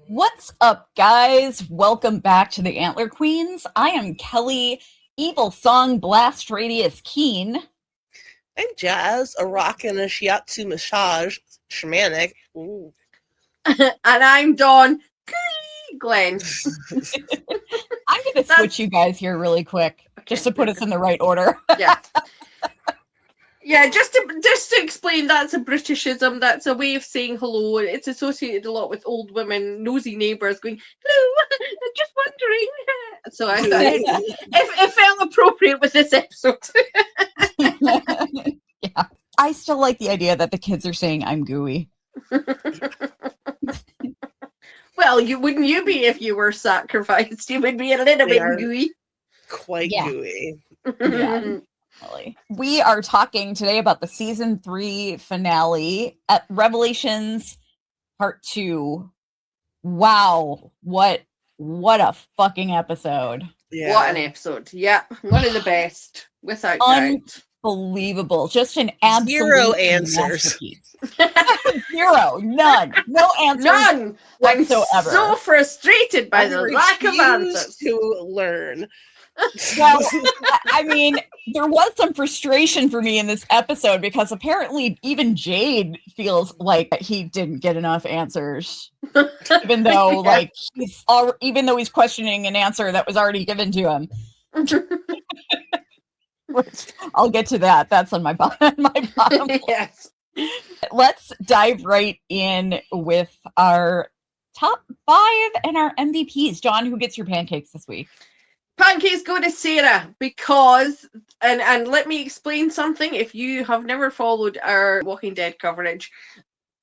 What's up, guys? Welcome back to the Antler Queens. I am Kelly, Evil Song Blast Radius Keen. I'm Jazz, a rock and a shiatsu massage shamanic. Ooh. And I'm Dawn Glenn. I'm going to switch you guys here really quick, just to put us in the right order. Yeah. Yeah, just to explain, that's a Britishism. That's a way of saying hello. It's associated a lot with old women, nosy neighbours going, "Hello, I'm just wondering." So I thought it felt appropriate with this episode. Yeah, I still like the idea that the kids are saying I'm gooey. Well, wouldn't you be if you were sacrificed? You would be a little bit gooey. Quite gooey. Yeah. We are talking today about the season 3 finale at Revelations Part 2. Wow, what a fucking episode. Yeah. What an episode. Yeah, one of the best, without doubt. Unbelievable. Just an absolute zero answers. Zero. None. No answers. None. Whatsoever. I'm so frustrated by the lack of answers. To learn. Well, I mean, there was some frustration for me in this episode because apparently even Jade feels like he didn't get enough answers, even though even though he's questioning an answer that was already given to him. Which I'll get to that. That's on my bottom. Yes. Let's dive right in with our top 5 and our MVPs. John, who gets your pancakes this week? Pancakes go to Sarah because, and let me explain something. If you have never followed our Walking Dead coverage,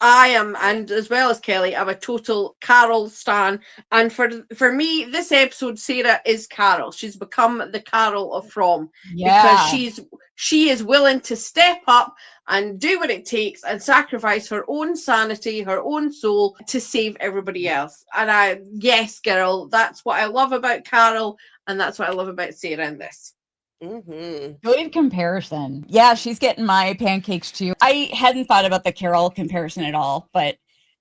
I am, and as well as Kelly, I'm a total Carol stan. And for me, this episode, Sarah is Carol. She's become the Carol of From. Yeah. Because she is willing to step up and do what it takes and sacrifice her own sanity, her own soul to save everybody else. And yes, girl, that's what I love about Carol, and that's what I love about Sarah in this. Mm-hmm. Good comparison. Yeah, she's getting my pancakes too. I hadn't thought about the Carol comparison at all, but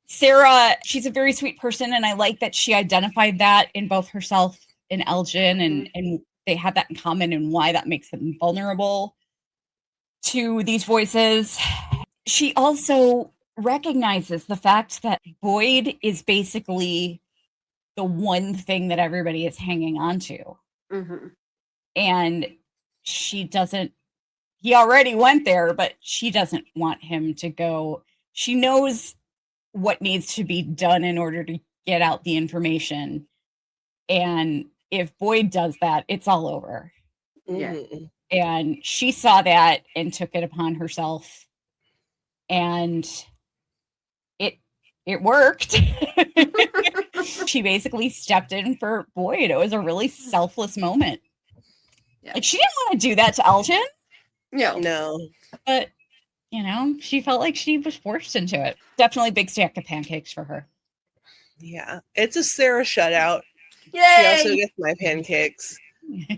Sarah, she's a very sweet person, and I like that she identified that in both herself and Elgin, and they had that in common, and why that makes them vulnerable to these voices. She also recognizes the fact that Boyd is basically the one thing that everybody is hanging on to. Mm-hmm. And he already went there, but she doesn't want him to go. She knows what needs to be done in order to get out the information. And if Boyd does that, it's all over. Yeah. And she saw that and took it upon herself. And it worked. She basically stepped in for Boyd. It was a really selfless moment. Yeah. Like, she didn't want to do that to Elgin. No. But, she felt like she was forced into it. Definitely big stack of pancakes for her. Yeah. It's a Sarah shutout. Yay! She also gets my pancakes.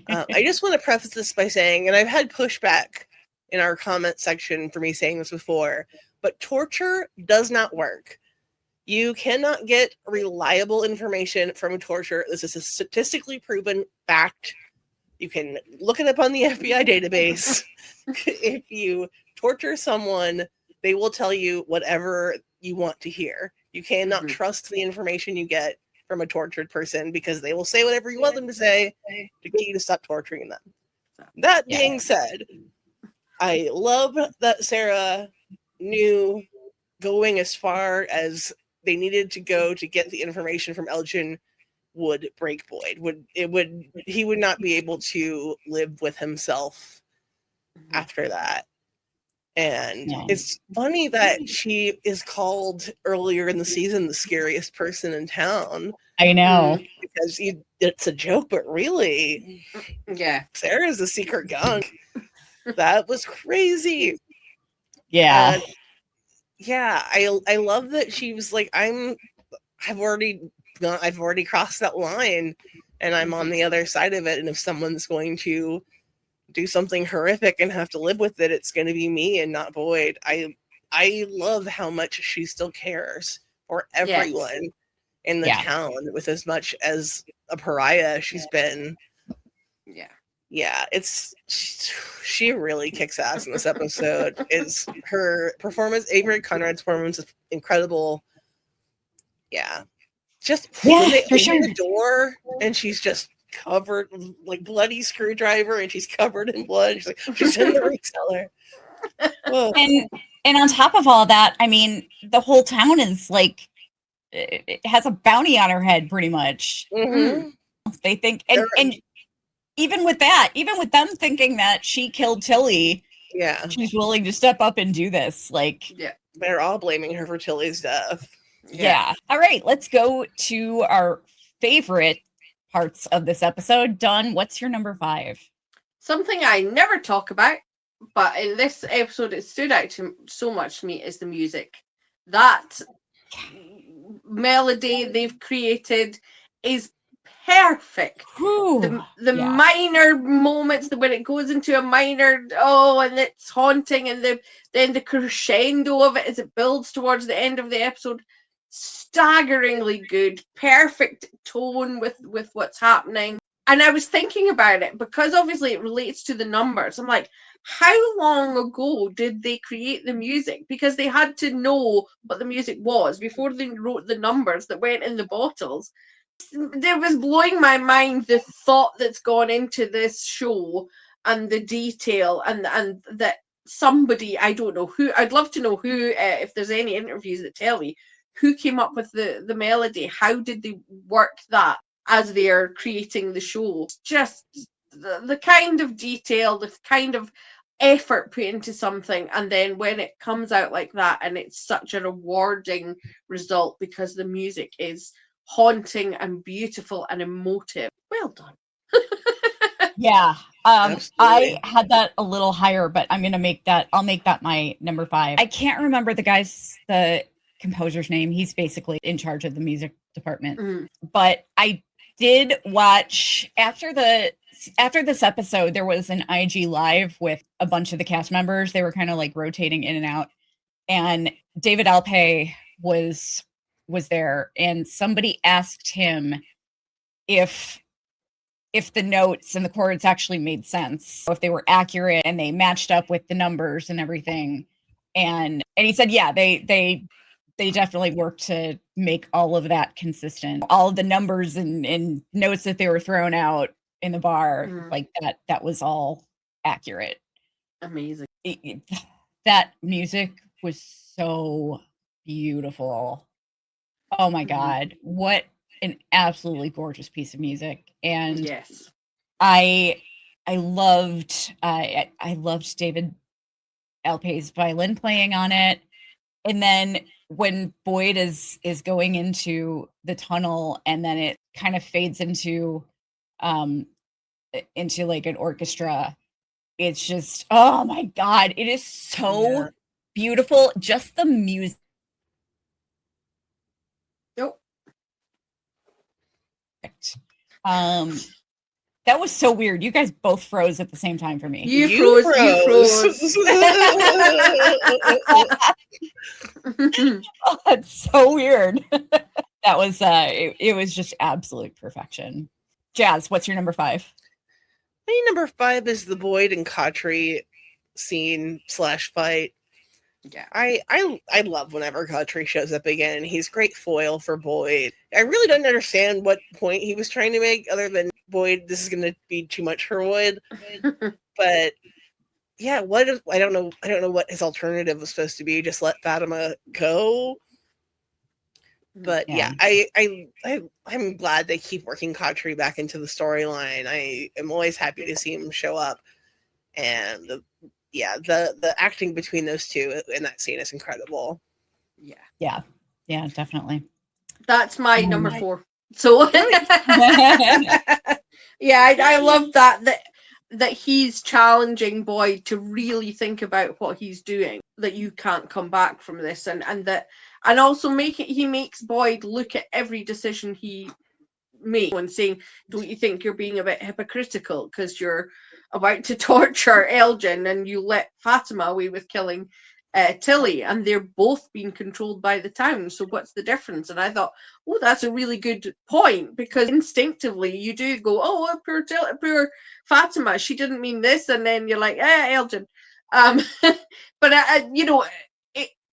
I just want to preface this by saying, and I've had pushback in our comment section for me saying this before, but torture does not work. You cannot get reliable information from torture. This is a statistically proven fact. You can look it up on the FBI database. If you torture someone, they will tell you whatever you want to hear. You cannot trust the information you get from a tortured person because they will say whatever you want them to say to get you to stop torturing them. That being said, I love that Sarah knew going as far as they needed to go to get the information from Elgin would break Boyd. He would not be able to live with himself after that. And it's funny that she is called earlier in the season the scariest person in town. I know. Because it's a joke, but really, Sarah's a secret gunk. That was crazy. Yeah. I love that she was like, I've already crossed that line and I'm on the other side of it. And if someone's going to do something horrific and have to live with it, it's going to be me and not Boyd. I love how much she still cares for everyone. in the Yeah. town with as much as a pariah she's been. Yeah. Yeah, she really kicks ass in this episode. Is her performance, Avery Conrad's performance is incredible. Yeah. Just when they for open sure. the door and she's just covered like bloody screwdriver and she's covered in blood. She's in the reseller. Whoa. And on top of all that, I mean, the whole town is like, it has a bounty on her head pretty much. Mm-hmm. They think, and even with that, even with them thinking that she killed Tilly, yeah, she's willing to step up and do this. Like, Yeah. they're all blaming her for Tilly's death. Yeah. All right, let's go to our favorite parts of this episode. Dawn, what's your number 5? Something I never talk about, but in this episode it stood out to so much to me is the music. That melody they've created is perfect. The minor moments when it goes into a minor, and it's haunting, and then the crescendo of it as it builds towards the end of the episode, staggeringly good, perfect tone with what's happening. And I was thinking about it because obviously it relates to the numbers. I'm like, how long ago did they create the music? Because they had to know what the music was before they wrote the numbers that went in the bottles. It was blowing my mind, the thought that's gone into this show and the detail, and that somebody, I don't know who, I'd love to know who, if there's any interviews that tell me who came up with the melody. How did they work that as they're creating the show? Just the kind of detail, the kind of effort put into something, and then when it comes out like that, and it's such a rewarding result because the music is haunting and beautiful and emotive. Well done. Yeah. Absolutely. I had that a little higher, but I'll make that my number 5. I can't remember the composer's name. He's basically in charge of the music department. But I did watch after this episode, there was an IG live with a bunch of the cast members. They were kind of like rotating in and out, and David Alpay was there, and somebody asked him if the notes and the chords actually made sense, if they were accurate and they matched up with the numbers and everything. And he said, yeah, they definitely worked to make all of that consistent. All of the numbers and notes that they were throwing out in the bar, like that was all accurate. Amazing. That music was so beautiful. Oh my God. What an absolutely gorgeous piece of music. And yes, I loved David Alpay's violin playing on it. And then when Boyd is going into the tunnel, and then it kind of fades into like an orchestra, it's just, oh my God, it is so beautiful. Just the music. Nope. That was so weird. You guys both froze at the same time for me. You froze. Oh, that's so weird. That was it was just absolute perfection. Jazz, what's your number 5? My number 5 is the Boyd and Cautry scene / fight. Yeah, I love whenever Cautry shows up again. He's great foil for Boyd. I really don't understand what point he was trying to make, other than Boyd, this is going to be too much for Boyd. But yeah, I don't know what his alternative was supposed to be. Just let Fatima go. But yeah, I'm glad they keep working Cautry back into the storyline. I am always happy to see him show up, and the acting between those two in that scene is incredible. Yeah, definitely. That's my number 4. So yeah, I love that he's challenging Boyd to really think about what he's doing, that you can't come back from this, and also he makes Boyd look at every decision he makes and saying, don't you think you're being a bit hypocritical because you're about to torture Elgin and you let Fatima away with killing Tilly, and they're both being controlled by the town. So what's the difference? And I thought, oh, that's a really good point, because instinctively you do go, oh, poor Fatima, she didn't mean this, and then you're like, Elgin. But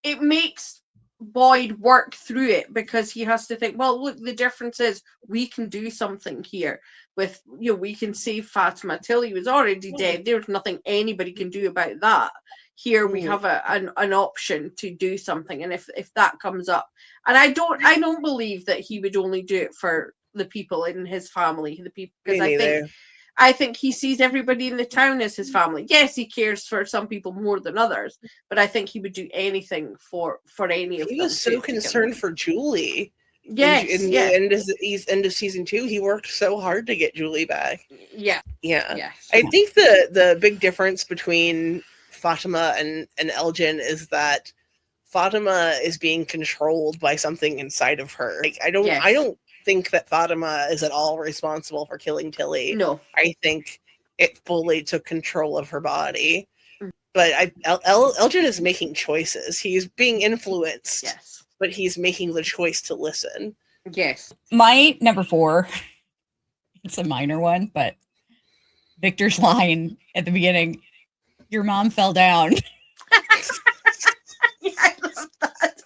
it makes Boyd work through it, because he has to think, well, look, the difference is we can do something here with, we can save Fatima. Tilly was already dead. There's nothing anybody can do about that. Here we have an option to do something, and if that comes up, and I don't believe that he would only do it for the people in his family, the people, because I think he sees everybody in the town as his family. Yes, he cares for some people more than others, but I think he would do anything for any of them. He was so concerned for Julie. Yes, in the end of season 2, he worked so hard to get Julie back. Yeah. I think the big difference between Fatima and Elgin is that Fatima is being controlled by something inside of her. Like, I don't think that Fatima is at all responsible for killing Tilly. No. I think it fully took control of her body. But Elgin is making choices. He's being influenced. Yes. But he's making the choice to listen. Yes. My number 4, it's a minor one, but Victor's line at the beginning, your mom fell down. Yeah, I love that.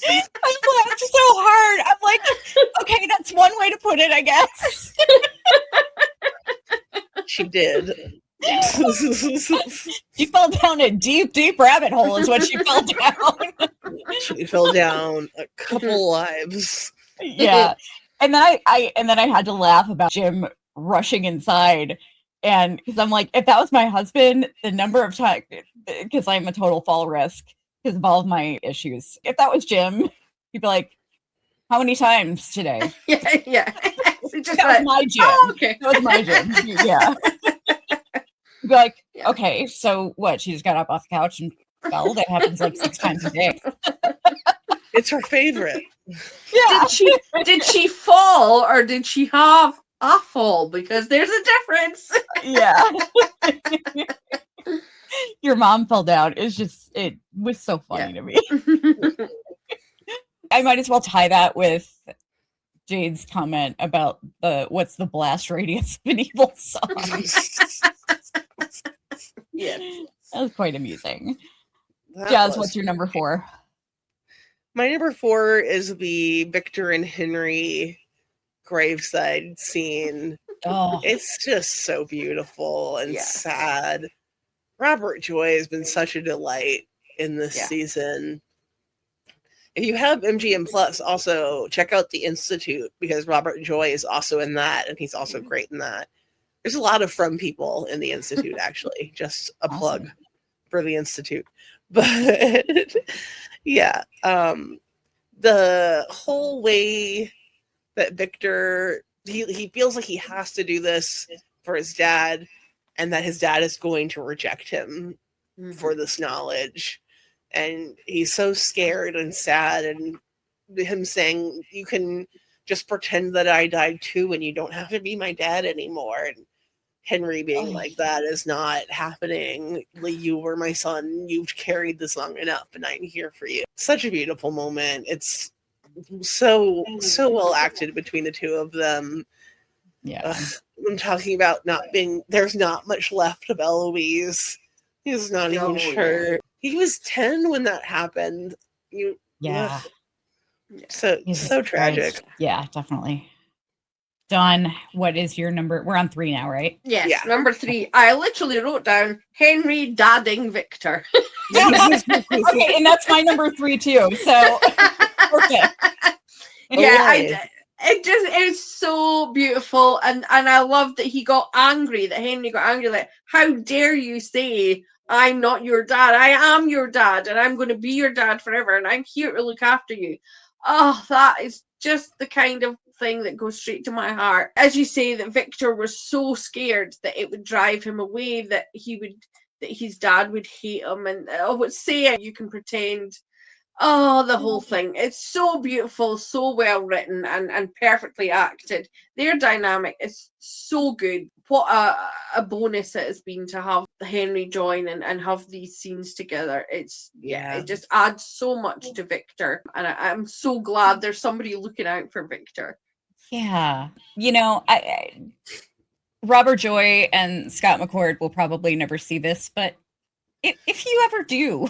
I laughed so hard. I'm like, okay, that's one way to put it, I guess. She did. She fell down a deep, deep rabbit hole is what she fell down. She fell down a couple lives. Yeah. And then I had to laugh about Jim rushing inside. And because I'm like, if that was my husband, the number of times, because I'm a total fall risk because of all of my issues. If that was Jim, he'd be like, how many times today? Yeah. That was my Jim. Oh, okay. That was my Jim. Yeah. He'd be like, okay, so what? She just got up off the couch and fell? That happens like 6 times a day. It's her favorite. Yeah. Did she fall, or did she have a fall? Because there's a difference. Yeah. Your mom fell down. It was so funny to me. I might as well tie that with Jade's comment about what's the blast radius of an evil song. Yeah. That was quite amusing. Jazz, what's your number 4? My number 4 is the Victor and Henry graveside scene. Oh, It's just so beautiful and sad. Robert Joy has been such a delight in this season. If you have MGM Plus, also check out The Institute, because Robert Joy is also in that, and he's also great in that. There's a lot of From people in The Institute, actually. Just a plug for The Institute. But yeah, the whole way that Victor, he feels like he has to do this for his dad, and that his dad is going to reject him for this knowledge. And he's so scared and sad, and him saying, you can just pretend that I died too, and you don't have to be my dad anymore. And Henry being like, that is not happening. You were my son. You've carried this long enough, and I'm here for you. Such a beautiful moment. It's so well acted between the two of them. yeah. I'm talking about there's not much left of Eloise. He's not even sure. Yeah. He was 10 when that happened. Yeah. So tragic. Christ. Yeah, definitely. Dawn, what is your number? We're on 3 now, right? Yes, yeah. Number 3. I literally wrote down Henry dadding Victor. Okay, and that's my number 3 too. So, okay. Yeah, it's so beautiful, and I love that he got angry. That Henry got angry. Like, how dare you say I'm not your dad? I am your dad, and I'm going to be your dad forever, and I'm here to look after you. Oh, that is just the kind of thing that goes straight to my heart. As you say, that Victor was so scared that it would drive him away, that his dad would hate him, and say you can pretend Oh, the whole thing. It's so beautiful, so well written, and perfectly acted. Their dynamic is so good. What a bonus it has been to have Henry join and have these scenes together. It just adds so much to Victor. And I'm so glad there's somebody looking out for Victor. Yeah. You know, Robert Joy and Scott McCord will probably never see this, but if you ever do,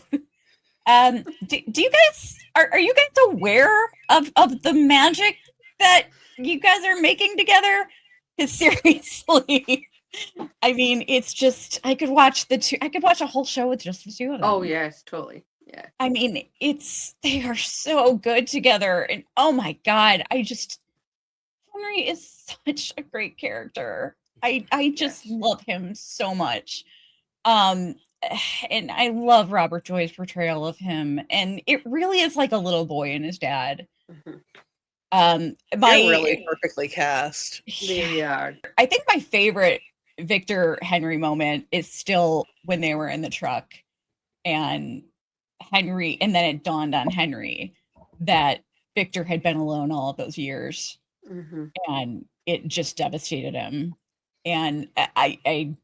do you guys are you guys aware of the magic that you guys are making together? Because seriously, I mean, it's just I could watch a whole show with just the two of them. Oh yes, totally. Yeah. I mean, they are so good together, and oh my god, Henry is such a great character. I just love him so much. And I love Robert Joy's portrayal of him, and it really is like a little boy and his dad. They're really perfectly cast. They are. I think my favorite Victor Henry moment is still when they were in the truck, and then it dawned on Henry that Victor had been alone all of those years, and it just devastated him. And oh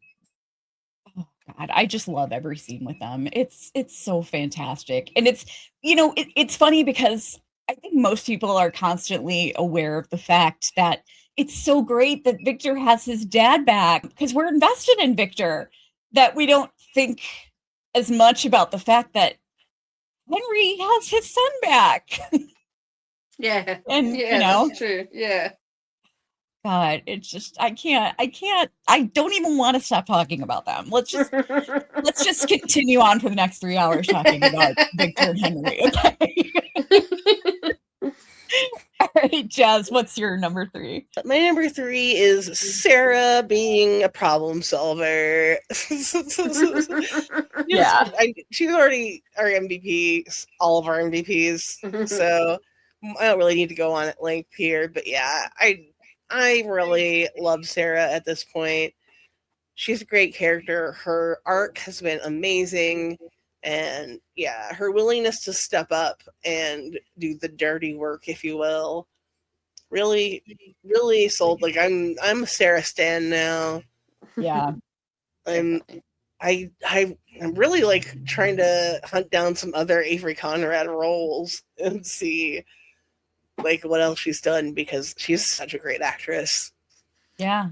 God, I just love every scene with them. It's so fantastic. And it's funny because I think most people are constantly aware of the fact that it's so great that Victor has his dad back because we're invested in Victor, that we don't think as much about the fact that Henry has his son back. Yeah. And that's true. Yeah. God, it's just I don't even want to stop talking about them. Let's just continue on for the next 3 hours talking about Victor and Henry. Okay. All right, Jazz, what's your number 3? My number 3 is Sarah being a problem solver. Yeah. She's already our MVP, all of our MVPs. So I don't really need to go on at length here, but yeah, I really love Sarah at this point. She's a great character. Her arc has been amazing. And yeah, her willingness to step up and do the dirty work, if you will, really, really sold. Like I'm a Sarah stan now. Yeah. I'm really like trying to hunt down some other Avery Conrad roles and see like what else she's done, because she's such a great actress. Yeah,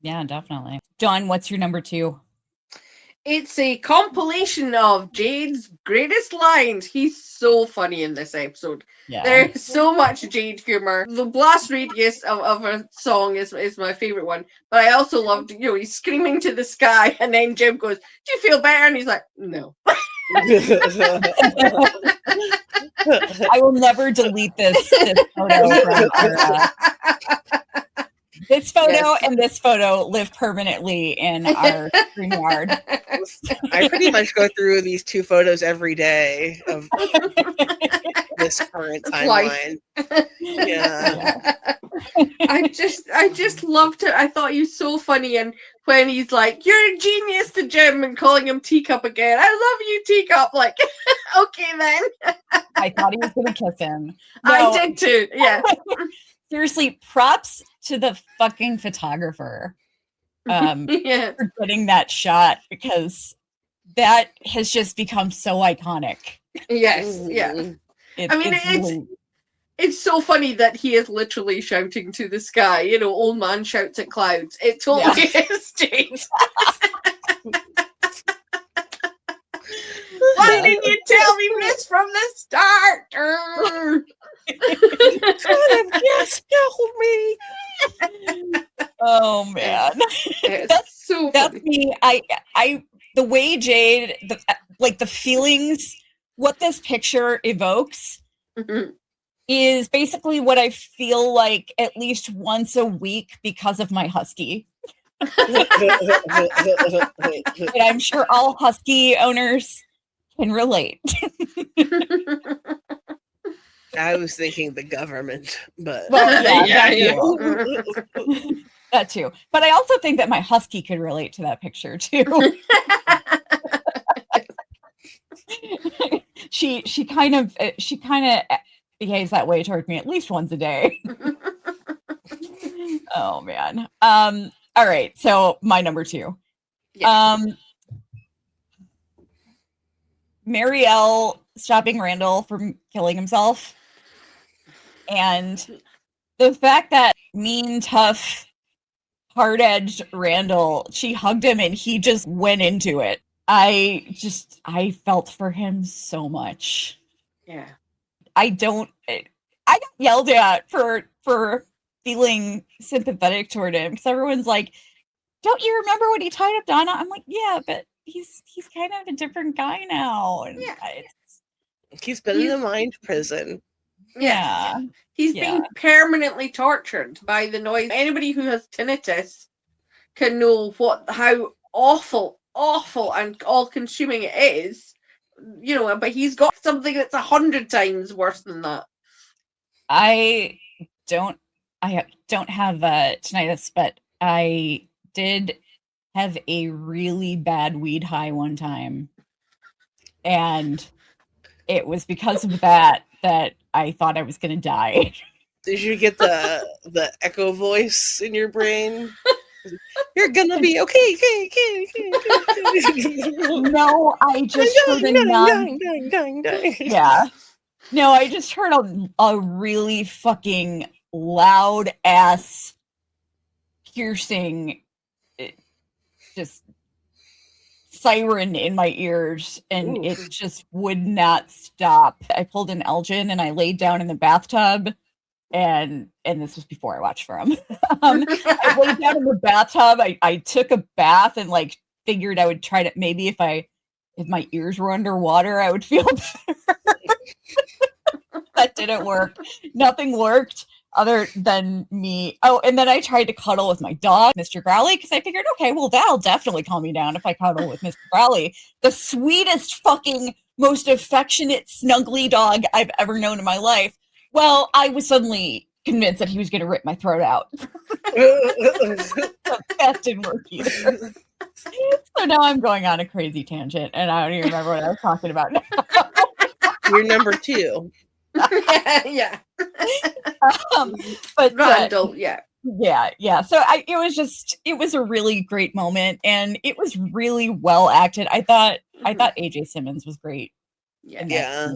definitely. Dawn, what's your number 2? It's a compilation of Jade's greatest lines. He's so funny in this episode. Yeah. There's so much Jade humor. The blast radius of a song is my favorite one. But I also loved, he's screaming to the sky, and then Jim goes, "Do you feel better?" And he's like, "No." I will never delete this photo from our, this photo and this photo live permanently in our StreamYard. I pretty much go through these 2 photos every day of this current timeline. Yeah. I just loved it. I thought he was so funny, and when he's like, "You're a genius" to Jim and calling him Teacup again. "I love you, Teacup." Like, okay then. I thought he was gonna kiss him. No. I did too. Yeah. Seriously, props to the fucking photographer for getting that shot, because that has just become so iconic. Yes, yeah. It's so funny that he is literally shouting to the sky. Old man shouts at clouds. It totally is Jade. Why didn't you tell me this from the start? Yes, told me. Oh man, that's so funny. That's me. I the way Jade, the feelings, what this picture evokes is basically what I feel like at least once a week because of my husky. And I'm sure all husky owners can relate. I was thinking the government, but that too. But I also think that my husky could relate to that picture too. she kind of behaves that way toward me at least once a day. Oh man. All right, so my number 2. Yeah. Marielle stopping Randall from killing himself. And the fact that mean, tough, hard-edged Randall, she hugged him and he just went into it. I felt for him so much. Yeah. I got yelled at for feeling sympathetic toward him because everyone's like, don't you remember when he tied up Donna? I'm like, yeah, but he's kind of a different guy now. And Yeah. He's been in a mind prison. Yeah. He's being permanently tortured by the noise. Anybody who has tinnitus can know how awful and all-consuming it is. You know, but he's got something that's 100 times worse than that. I don't have tinnitus, but I did have a really bad weed high one time. And it was because of that I thought I was going to die. Did you get the echo voice in your brain? You're gonna be okay. No, I just heard dying. Yeah. No, I just heard a really fucking loud ass piercing just siren in my ears, and Oof. it just would not stop. I pulled an Elgin and I laid down in the bathtub, and this was before I watched From. I laid down in the bathtub. I took a bath and like figured I would try to, maybe if my ears were underwater, I would feel better. That didn't work. Nothing worked other than me. Oh, and then I tried to cuddle with my dog, Mr. Growly, because I figured, okay, well, that'll definitely calm me down if I cuddle with Mr. Growly. The sweetest fucking, most affectionate, snuggly dog I've ever known in my life. Well, I was suddenly convinced that he was going to rip my throat out. That didn't work either. So now I'm going on a crazy tangent, and I don't even remember what I was talking about now. You're number 2. Yeah. But Randall, yeah. So it was a really great moment, and it was really well acted. I thought AJ Simmons was great. Yeah.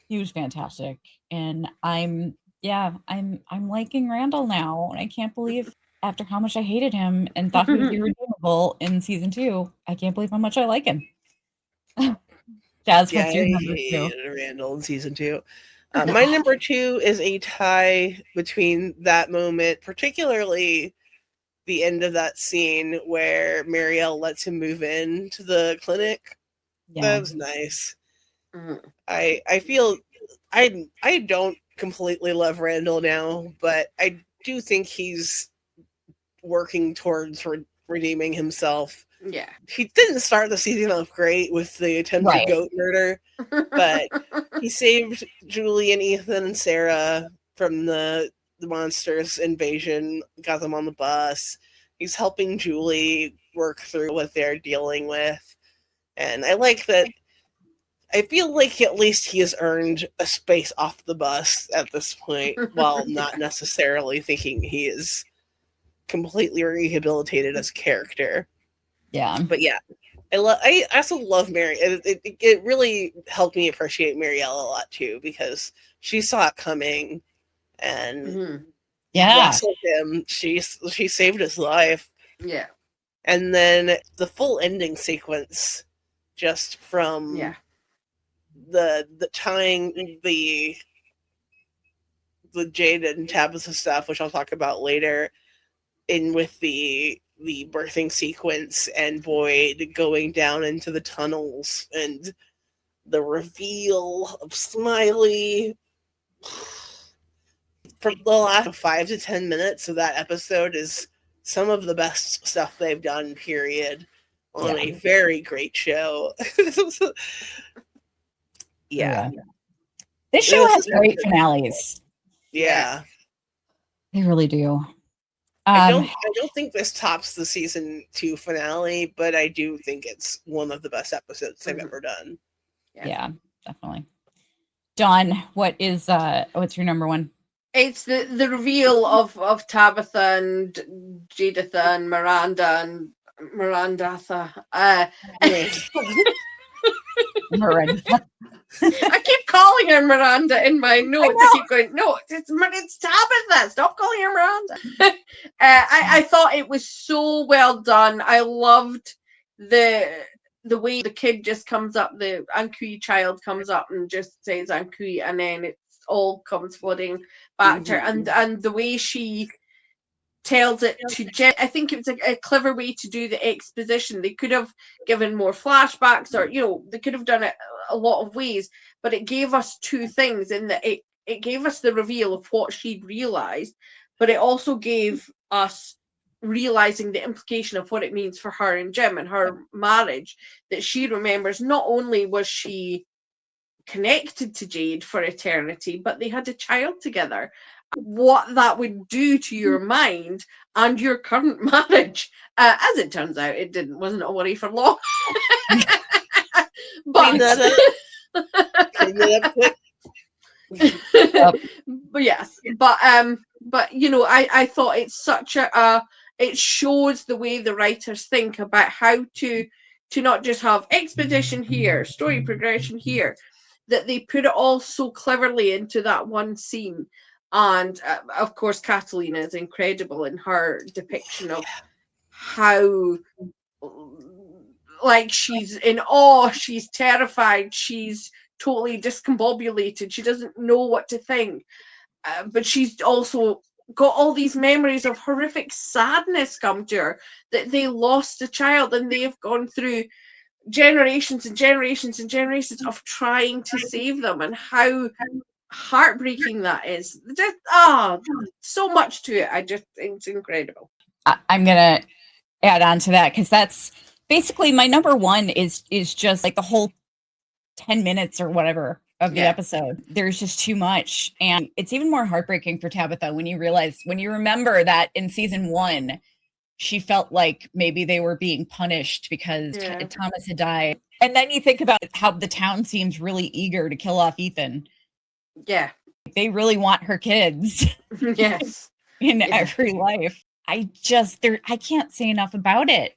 He was fantastic, and I'm liking Randall now, and I can't believe, after how much I hated him and thought he was irredeemable in season 2, I can't believe how much I like him. Jazz, what's your number 2? Randall in season 2. My number 2 is a tie between that moment, particularly the end of that scene where Marielle lets him move into the clinic. Yeah. That was nice. I feel I don't completely love Randall now, but I do think he's working towards redeeming himself. Yeah. He didn't start the season off great with the attempted goat murder, but he saved Julie and Ethan and Sarah from the monsters invasion, got them on the bus. He's helping Julie work through what they're dealing with. And I like that. I feel like at least he has earned a space off the bus at this point, while not necessarily thinking he is completely rehabilitated as a character. Yeah. But yeah, I also love Mary. It really helped me appreciate Marielle a lot too, because she saw it coming and wrestled him. She saved his life. Yeah. And then the full ending sequence, just from the tying the Jade and Tabitha stuff, which I'll talk about later, in with the birthing sequence and Boyd going down into the tunnels and the reveal of Smiley. For the last 5 to 10 minutes of that episode is some of the best stuff they've done, period, on a very great show. Yeah. This show has great finales. Yeah. They really do. I don't think this tops the season 2 finale, but I do think it's one of the best episodes they've ever done. Yeah. definitely. Dawn, what's your number one? It's the reveal of Tabitha and Jaditha and Miranda and Mirandatha. Miranda. I keep calling her Miranda in my notes. I keep going, no, it's Tabitha. Stop calling her Miranda. I thought it was so well done. I loved the way the kid just comes up, the Ankui child comes up and just says Ankui, and then it all comes flooding back to her. And the way she tells it to Jen. I think it was a clever way to do the exposition. They could have given more flashbacks, or they could have done it a lot of ways, but it gave us two things in that it gave us the reveal of what she'd realized, but it also gave us realizing the implication of what it means for her and Jim and her marriage, that she remembers not only was she connected to Jade for eternity, but they had a child together. What that would do to your mind and your current marriage. As it turns out, it wasn't a worry for long. But but yes, but I thought it's such it shows the way the writers think about how to not just have exposition here, story progression here, that they put it all so cleverly into that one scene. And of course, Catalina is incredible in her depiction of how, like, she's in awe, she's terrified, she's totally discombobulated, she doesn't know what to think, but she's also got all these memories of horrific sadness come to her, that they lost a child and they have gone through generations and generations and generations of trying to save them, and how heartbreaking that is. Just so much to it. It's incredible. I'm gonna add on to that, because that's basically my number one is just like the whole 10 minutes or whatever of the episode. There's just too much, and it's even more heartbreaking for Tabitha when you remember that in season 1 she felt like maybe they were being punished because Thomas had died, and then you think about how the town seems really eager to kill off Ethan. Yeah, they really want her kids. Yes. in every life. I can't say enough about it.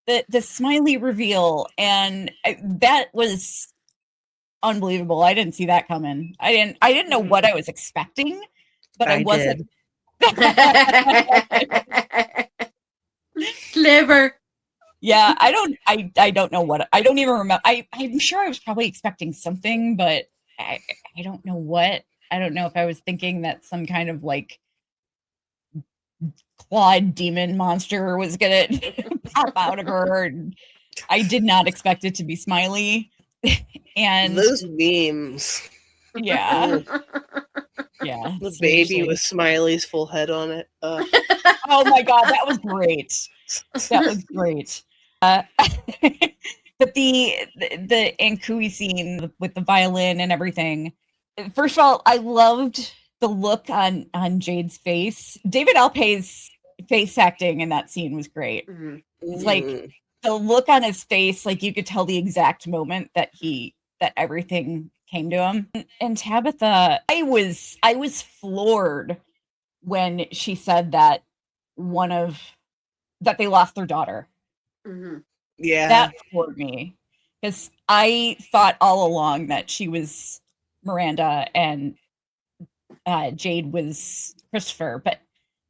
The Smiley reveal, and that was unbelievable. I didn't see that coming. I didn't know what I was expecting, but I wasn't. Clever. Yeah, I don't know what. I don't even remember. I'm sure I was probably expecting something, but I don't know what. I don't know if I was thinking that some kind of like clawed demon monster was gonna pop out of her. And I did not expect it to be Smiley. And those memes. Yeah. Yeah. The baby with Smiley's full head on it. Oh my God, that was great. That was great. But the Ankui scene with the violin and everything. First of all, I loved the look on Jade's face. David Alpay's face acting in that scene was great. Mm-hmm. It's like the look on his face, like you could tell the exact moment that everything came to him. And Tabitha, I was floored when she said that that they lost their daughter. Mm-hmm. Yeah, that floored me, because I thought all along that she was Miranda and Jade was Christopher, but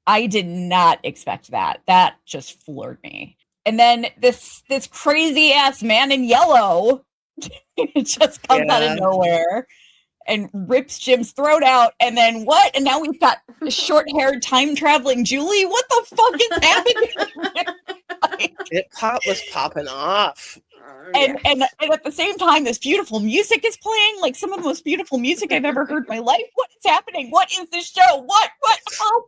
I did not expect that. That just floored me. And then this crazy ass man in yellow it just comes out of nowhere and rips Jim's throat out. And then what? And now we've got short-haired time-traveling Julie. What the fuck is happening? It was popping off. And at the same time, this beautiful music is playing, like some of the most beautiful music I've ever heard in my life. What is happening? What is this show? What? Oh.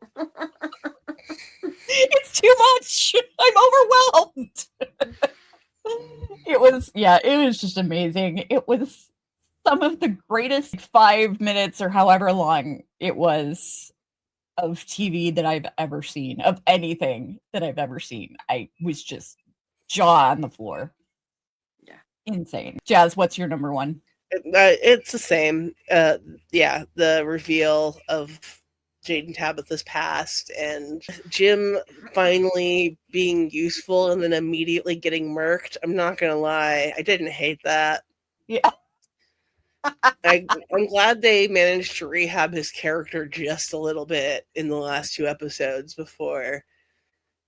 It's too much. I'm overwhelmed. It was just amazing. It was some of the greatest 5 minutes or however long it was of TV that I've ever seen, of anything that I've ever seen. I was just jaw on the floor. Yeah. Insane. Jazz, what's your number one? It's the same. Yeah, the reveal of Jade and Tabitha's past, and Jim finally being useful and then immediately getting murked. I'm not gonna lie, I didn't hate that. Yeah. I'm glad they managed to rehab his character just a little bit in the last 2 episodes before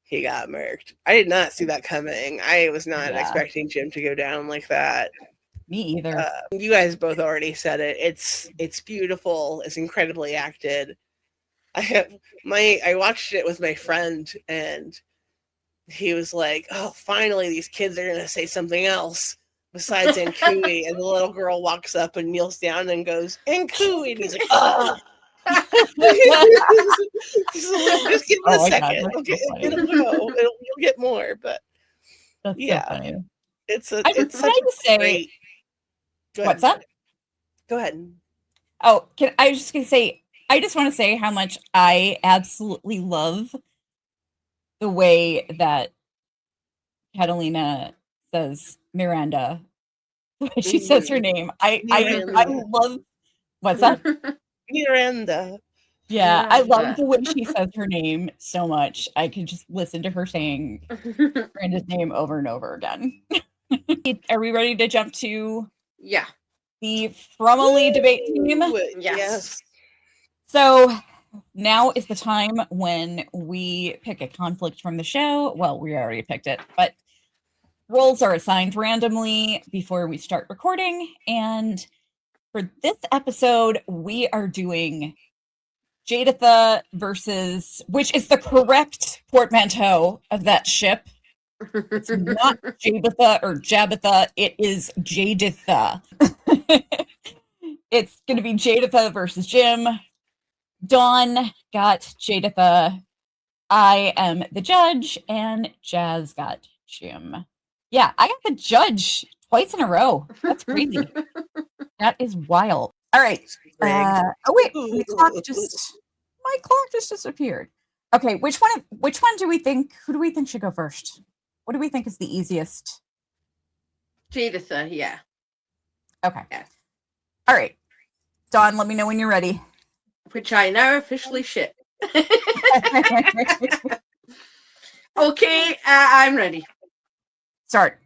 he got murked. I did not see that coming. I was not expecting Jim to go down like that. Me either. You guys both already said it. It's beautiful. It's incredibly acted. I watched it with my friend, and he was like, "Oh, finally, these kids are gonna say something else besides Ankui." And the little girl walks up and kneels down and goes, "Ankui," and he's like, "Ah." Just give it a second. God, Okay, so it'll go. You'll get more, but that's yeah, so funny. it's Can I just say, great. what's that? Go ahead. Oh, I was just gonna say, I just want to say how much I absolutely love the way that Catalina says Miranda. The way she says her name. I love. What's that? Miranda. Yeah, I love the way she says her name so much. I can just listen to her saying Miranda's name over and over again. Are we ready to jump to the Fromally debate team? Yes. So now is the time when we pick a conflict from the show. Well, we already picked it, but roles are assigned randomly before we start recording. And for this episode, we are doing Jaditha versus, which is the correct portmanteau of that ship. It's not Jabitha or Jabitha, it is Jaditha. It's going to be Jaditha versus Jim. Dawn got Jaditha. I am the judge, and Jazz got Jim. Yeah, I got the judge twice in a row. That's crazy. That is wild. All right. Oh wait, my clock just disappeared. Okay, which one do we think? Who do we think should go first? What do we think is the easiest? Jaditha, yeah. Okay. Yeah. All right. Dawn, let me know when you're ready. Which I now officially ship. Okay, I'm ready. Start.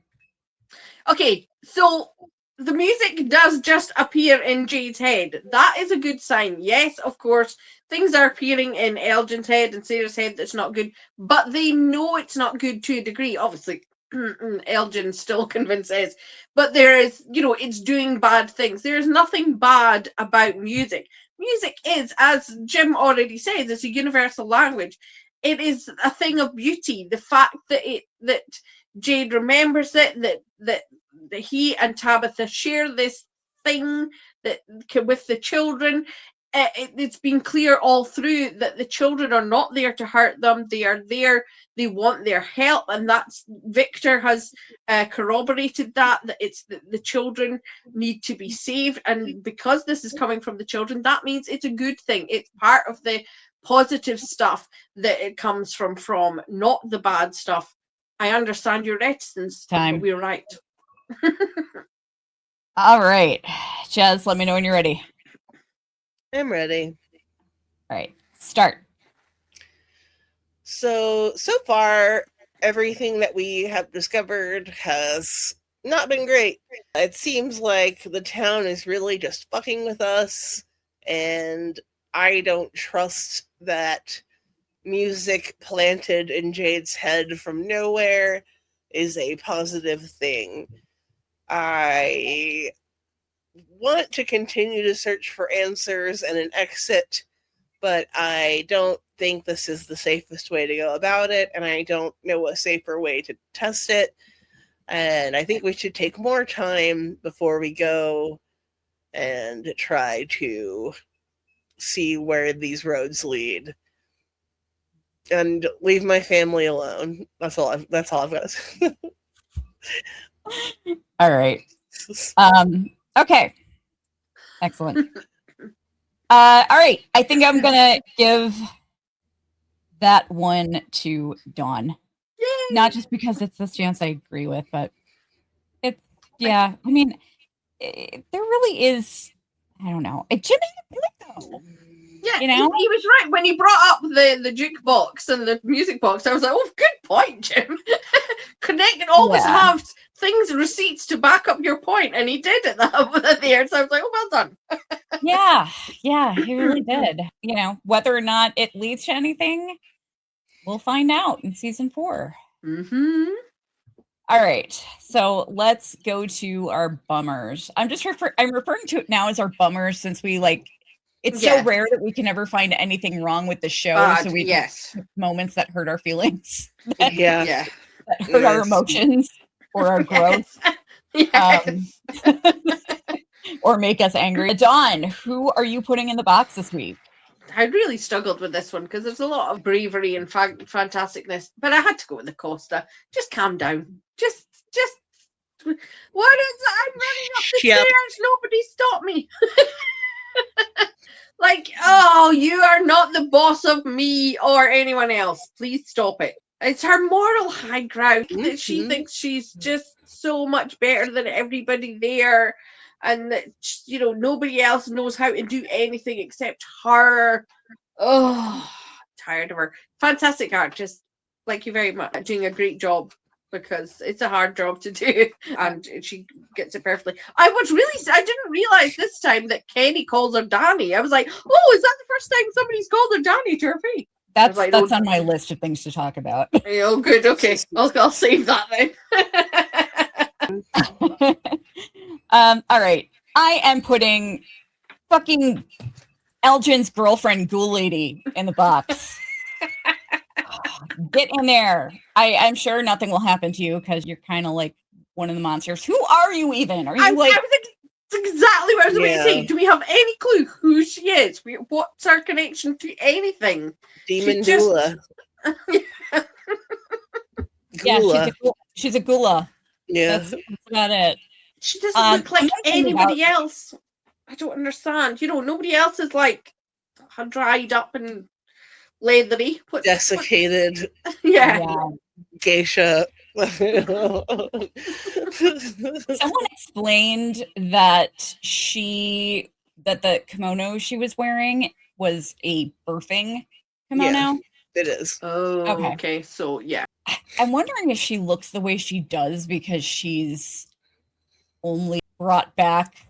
Okay, so the music does just appear in Jade's head. That is a good sign. Yes, of course, things are appearing in Elgin's head and Sarah's head that's not good, but they know it's not good to a degree. Obviously, Elgin still convinces, but there is, it's doing bad things. There is nothing bad about music. Music is, as Jim already says, it's a universal language. It is a thing of beauty. The fact that Jade remembers it, that he and Tabitha share this thing that with the children. It's been clear all through that the children are not there to hurt them. They are there. They want their help, and that's Victor has corroborated that it's the children need to be saved, and because this is coming from the children, that means it's a good thing. It's part of the positive stuff that it comes from, not the bad stuff. I understand your reticence, but we're right. All right. Jazz, let me know when you're ready. I'm ready. All right. Start. So far, everything that we have discovered has not been great. It seems like the town is really just fucking with us, and I don't trust that music planted in Jade's head from nowhere is a positive thing. I want to continue to search for answers and an exit, but I don't think this is the safest way to go about it, and I don't know a safer way to test it. And I think we should take more time before we go and try to see where these roads lead. And leave my family alone. That's all I've got to say. All right. Okay. Excellent. All right. I think I'm gonna give that one to Dawn. Yay! Not just because it's the stance I agree with, but it's I mean, there really is, I don't know. Jim made a point, though. Yeah, You know? he was right when he brought up the jukebox and the music box. I was like, oh, good point, Jim. Connect and always have things, receipts to back up your point, and he did it at the end. So I was like, oh, well done. Yeah, he really did. You know, whether or not it leads to anything, we'll find out in season 4. Mm-hmm. All right, so let's go to our bummers. I'm referring to it now as our bummers since we it's so rare that we can ever find anything wrong with the show. So we moments that hurt our feelings. Yeah. That hurt our emotions or our growth. Yes. Or make us angry. Dawn, who are you putting in the box this week? I really struggled with this one because there's a lot of bravery and fantasticness, but I had to go with the Costa. Just calm down. Just. What is it? I'm running up the stairs. Nobody stop me. Like, oh, you are not the boss of me or anyone else. Please stop it. It's her moral high ground that she thinks she's just so much better than everybody there, and that, you know, nobody else knows how to do anything except her. Oh, tired of her. Fantastic actress. Thank you very much. Doing a great job, because it's a hard job to do, and she gets it perfectly. I didn't realize this time that Kenny calls her Danny. I was like, oh, is that the first time somebody's called her Danny to her face? That's on my list of things to talk about. Oh, good. Okay, I'll save that then. All right, I am putting fucking Elgin's girlfriend, Ghoul Lady, in the box. Get in there. I'm sure nothing will happen to you because you're kind of like one of the monsters. Who are you even? Are you That's exactly what I was going to say. Do we have any clue who she is? What's her connection to anything? Demon Gula. Yeah, she's a Gula. Yeah. That's about it. She doesn't look like anybody else. I don't understand. You know, nobody else is like dried up and leathery. Desiccated. Yeah. Geisha. Someone explained that the kimono she was wearing was a birthing kimono. Yeah, it is. Oh, okay. So yeah. I'm wondering if she looks the way she does because she's only brought back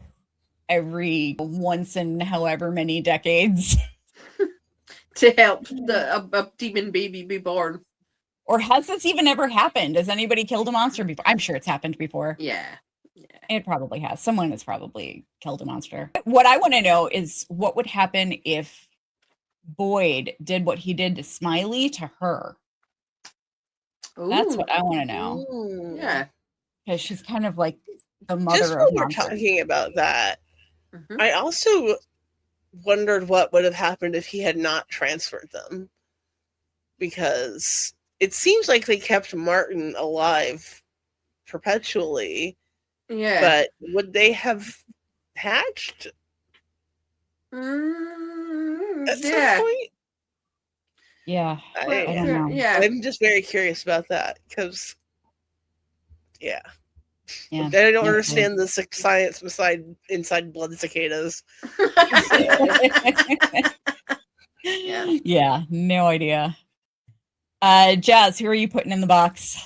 every once in however many decades to help a demon baby be born. Or has this even ever happened? Has anybody killed a monster before? I'm sure it's happened before. Yeah. It probably has. Someone has probably killed a monster. What I want to know is what would happen if Boyd did what he did to Smiley to her. Ooh. That's what I want to know. Ooh. Yeah. Because she's kind of like the mother Just of when we're monsters. talking about that, I also wondered what would have happened if he had not transferred them. Because it seems like they kept Martin alive perpetually. Yeah. But would they have hatched at some point? Yeah. I don't know. Yeah. I'm just very curious about that because, yeah. I don't understand the science inside blood cicadas. Yeah, no idea. Jazz, who are you putting in the box?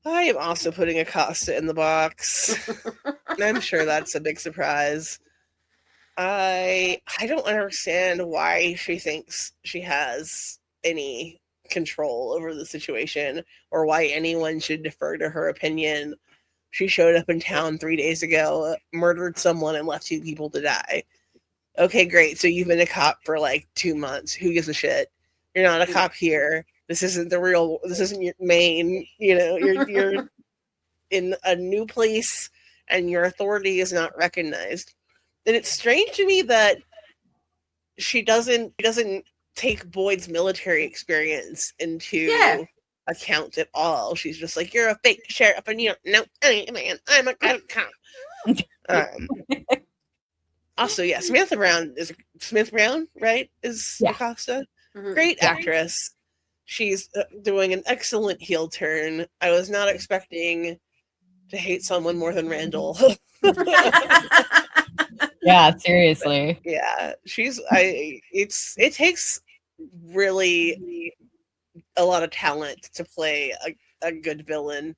I am also putting Acosta in the box. I'm sure that's a big surprise. I don't understand why she thinks she has any control over the situation or why anyone should defer to her opinion. She showed up in town 3 days ago, murdered someone, and left 2 people to die. Okay, great. So you've been a cop for like 2 months. Who gives a shit? You're not a cop here. This isn't your Maine. You know, you're in a new place and your authority is not recognized. And it's strange to me that she doesn't take Boyd's military experience into account at all. She's just like, you're a fake sheriff and you don't know anything. I'm a good cop. Also, yeah, Samantha Brown, right? Is Acosta. Great actress. She's doing an excellent heel turn. I was not expecting to hate someone more than Randall. Yeah, seriously. Yeah, it takes really a lot of talent to play a good villain,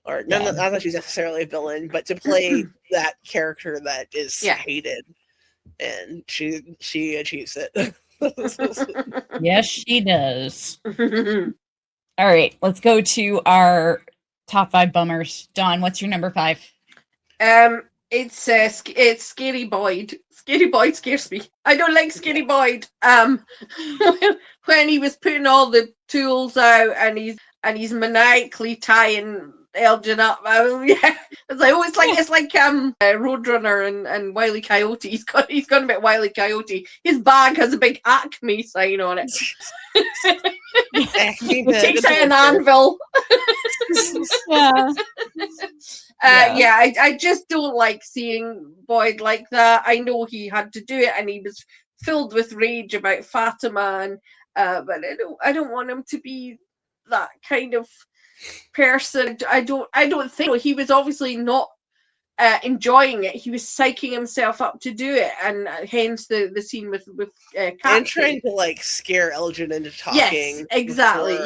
or Yeah. not that she's necessarily a villain, but to play that character that is hated, and she achieves it. Yes, she does. All right, let's go to our top 5 bummers. Dawn, what's your number 5? It's Scary Boyd. Scary Boyd scares me. I don't like Scary Boyd. When he was putting all the tools out and he's maniacally tying Elgin up. It's like Roadrunner and Wile E. Coyote. He's gone a bit Wile E. Coyote. His bag has a big Acme sign on it. He takes out an anvil. I just don't like seeing Boyd like that. I know he had to do it, and he was filled with rage about Fatima, and but I don't want him to be that kind of person. I don't think he was obviously not enjoying it. He was psyching himself up to do it, and hence the scene with and trying to like scare Elgin into talking. Yes, exactly.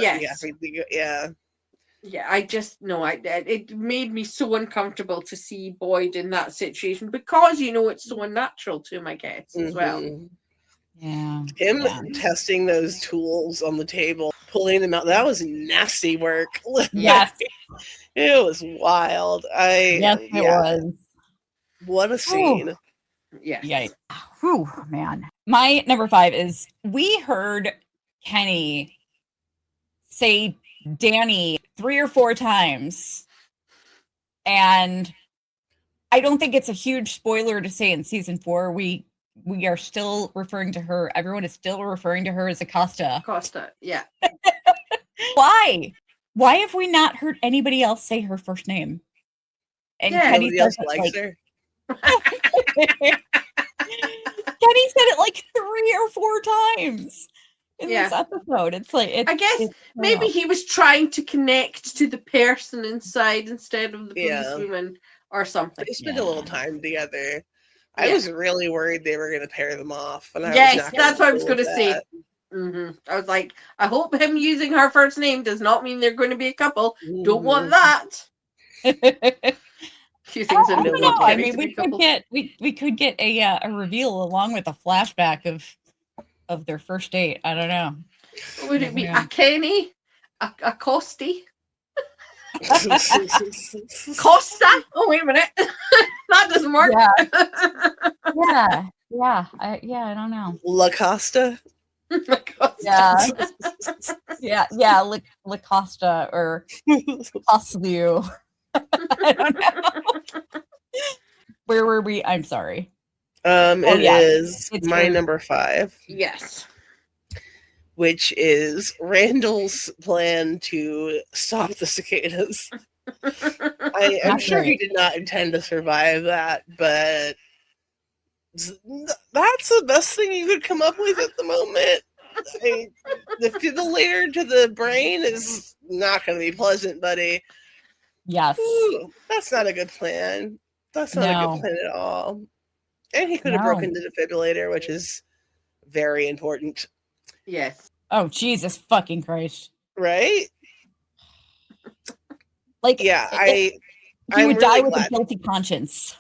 Yeah, I just it made me so uncomfortable to see Boyd in that situation, because it's so unnatural to him, I guess, as well. Yeah. Him testing those tools on the table, pulling them out, that was nasty work. Yes. It was wild. Yes, it was. What a scene. Yeah. Yikes. Whew, man. My number 5 is, we heard Kenny say Danny 3 or 4 times. And I don't think it's a huge spoiler to say in season 4, we are still referring to her. Everyone is still referring to her as Acosta. Acosta, yeah. Why? Why have we not heard anybody else say her first name? And Kenny else likes her. Kenny said it like 3 or 4 times in this episode. It's like, I guess maybe he was trying to connect to the person inside instead of the policewoman or something. They spent a little time together. I was really worried they were going to pair them off. And that's what I was going to say. Mm-hmm. I was like, I hope him using her first name does not mean they're going to be a couple. Mm-hmm. Don't want that. Few things I don't know. I mean, we could get a reveal along with a flashback of their first date. I don't know. Would it be a Kenny, a Costi? Costa? Oh, wait a minute. That doesn't work. I don't know. La Costa? La Costa or Coslio. I don't know. Where were we? I'm sorry. It's my number 5. Yes. Which is Randall's plan to stop the cicadas. I'm sure he did not intend to survive that, but that's the best thing you could come up with at the moment. The layer to the brain is not going to be pleasant, buddy. Yes. Ooh, that's not a good plan. That's not a good plan at all. And he could have broken the defibrillator, which is very important. Yes. Oh, Jesus fucking Christ. Right? Like, he would die with a guilty conscience.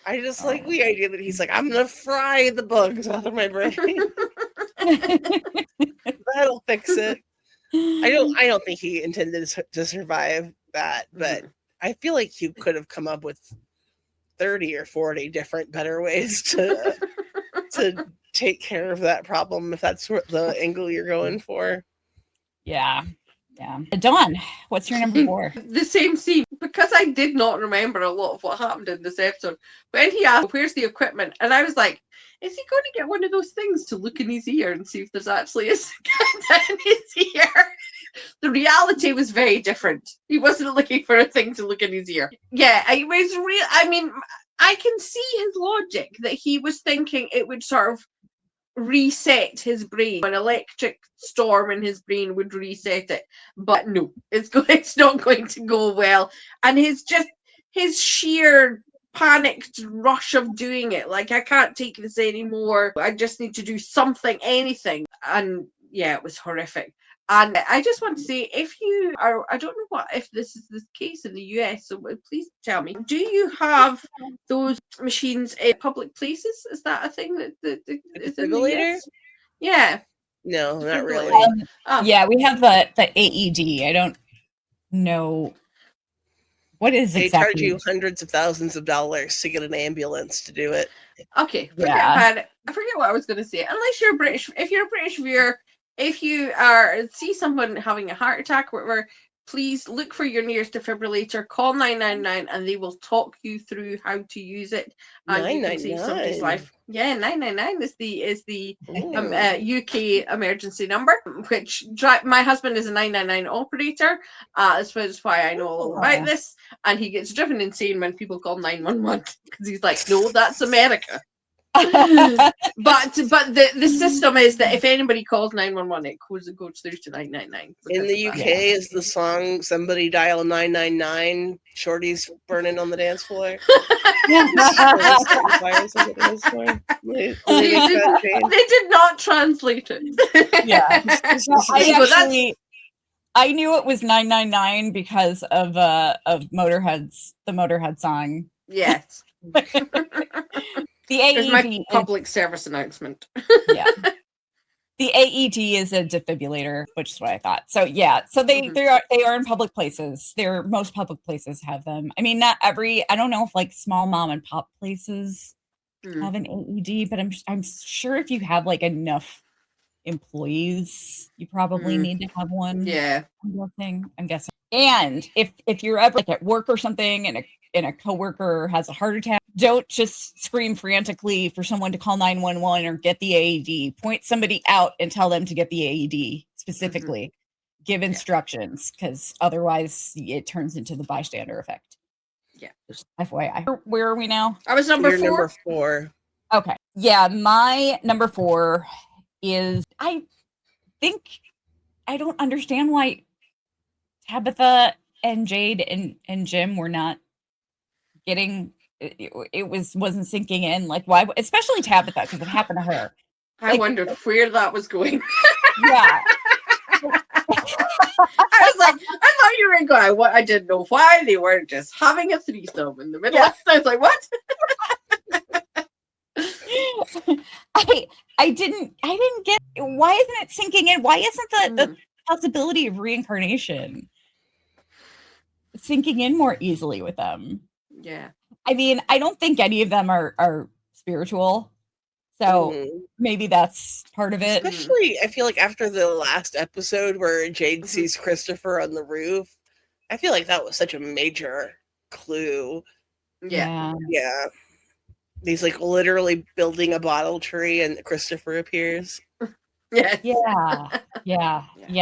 I just like the idea that he's like, I'm going to fry the bugs out of my brain. That'll fix it. I don't think he intended to survive that, but I feel like you could have come up with 30 or 40 different better ways to take care of that problem, if that's the angle you're going for. Yeah. Dawn, what's your number 4? The same scene, because I did not remember a lot of what happened in this episode. When he asked, where's the equipment? And I was like, is he going to get one of those things to look in his ear and see if there's actually a cicada in his ear? The reality was very different. He wasn't looking for a thing to look in his ear. Yeah, it was real. I mean, I can see his logic that he was thinking it would sort of reset his brain. An electric storm in his brain would reset it. But no, it's not going to go well. And his sheer panicked rush of doing it. Like, I can't take this anymore. I just need to do something, anything. And yeah, it was horrific. And I just want to say, if you are, I don't know if this is the case in the US, so please tell me, do you have those machines in public places? Is that a thing that is in the US? Yeah. No, not really. Yeah, we have the AED. I don't know what is they exactly. Charge you hundreds of thousands of dollars to get an ambulance to do it. Okay, I forget what I was going to say. Unless you're British, if you're a British viewer, if you see someone having a heart attack or whatever, please look for your nearest defibrillator, call 999, and they will talk you through how to use it. And you can save somebody's life. Yeah, 999 is the UK emergency number, which my husband is a 999 operator. That's why I know all about this. And he gets driven insane when people call 911 because he's like, no, that's America. but the system is that if anybody calls 911, it goes through to 999. In the UK, is the song "Somebody Dial 999"? Shorty's burning on the dance floor. They did not translate it. Yeah, I knew it was 999 because of Motorhead's the Motorhead song. Yes. The AED is my public service announcement. Yeah. The AED is a defibrillator, which is what I thought. So yeah, so they are in public places. Most public places have them. I mean, not every. I don't know if like small mom and pop places have an AED, but I'm sure if you have like enough employees, you probably need to have one. Yeah, I'm guessing. And if you're ever like at work or something, and a coworker has a heart attack, don't just scream frantically for someone to call 911 or get the AED. Point somebody out and tell them to get the AED specifically. Give instructions, because otherwise it turns into the bystander effect. Yeah. Just FYI. Where are we now? I was number 4. Number 4. Okay. Yeah, my number 4 is, I think, I don't understand why Tabitha and Jade and Jim were not getting it wasn't sinking in, like why, especially Tabitha, because it happened to her. I wondered where that was going. Yeah. I was like, I thought you were going, what? I didn't know why they weren't just having a threesome in the middle. Yeah. I was like, what? I didn't get, why isn't it sinking in? Why isn't the possibility of reincarnation sinking in more easily with them? Yeah. I mean, I don't think any of them are spiritual. So maybe that's part of it. Especially, I feel like after the last episode where Jade sees Christopher on the roof, I feel like that was such a major clue. Yeah. Yeah. He's like literally building a bottle tree and Christopher appears. Yeah.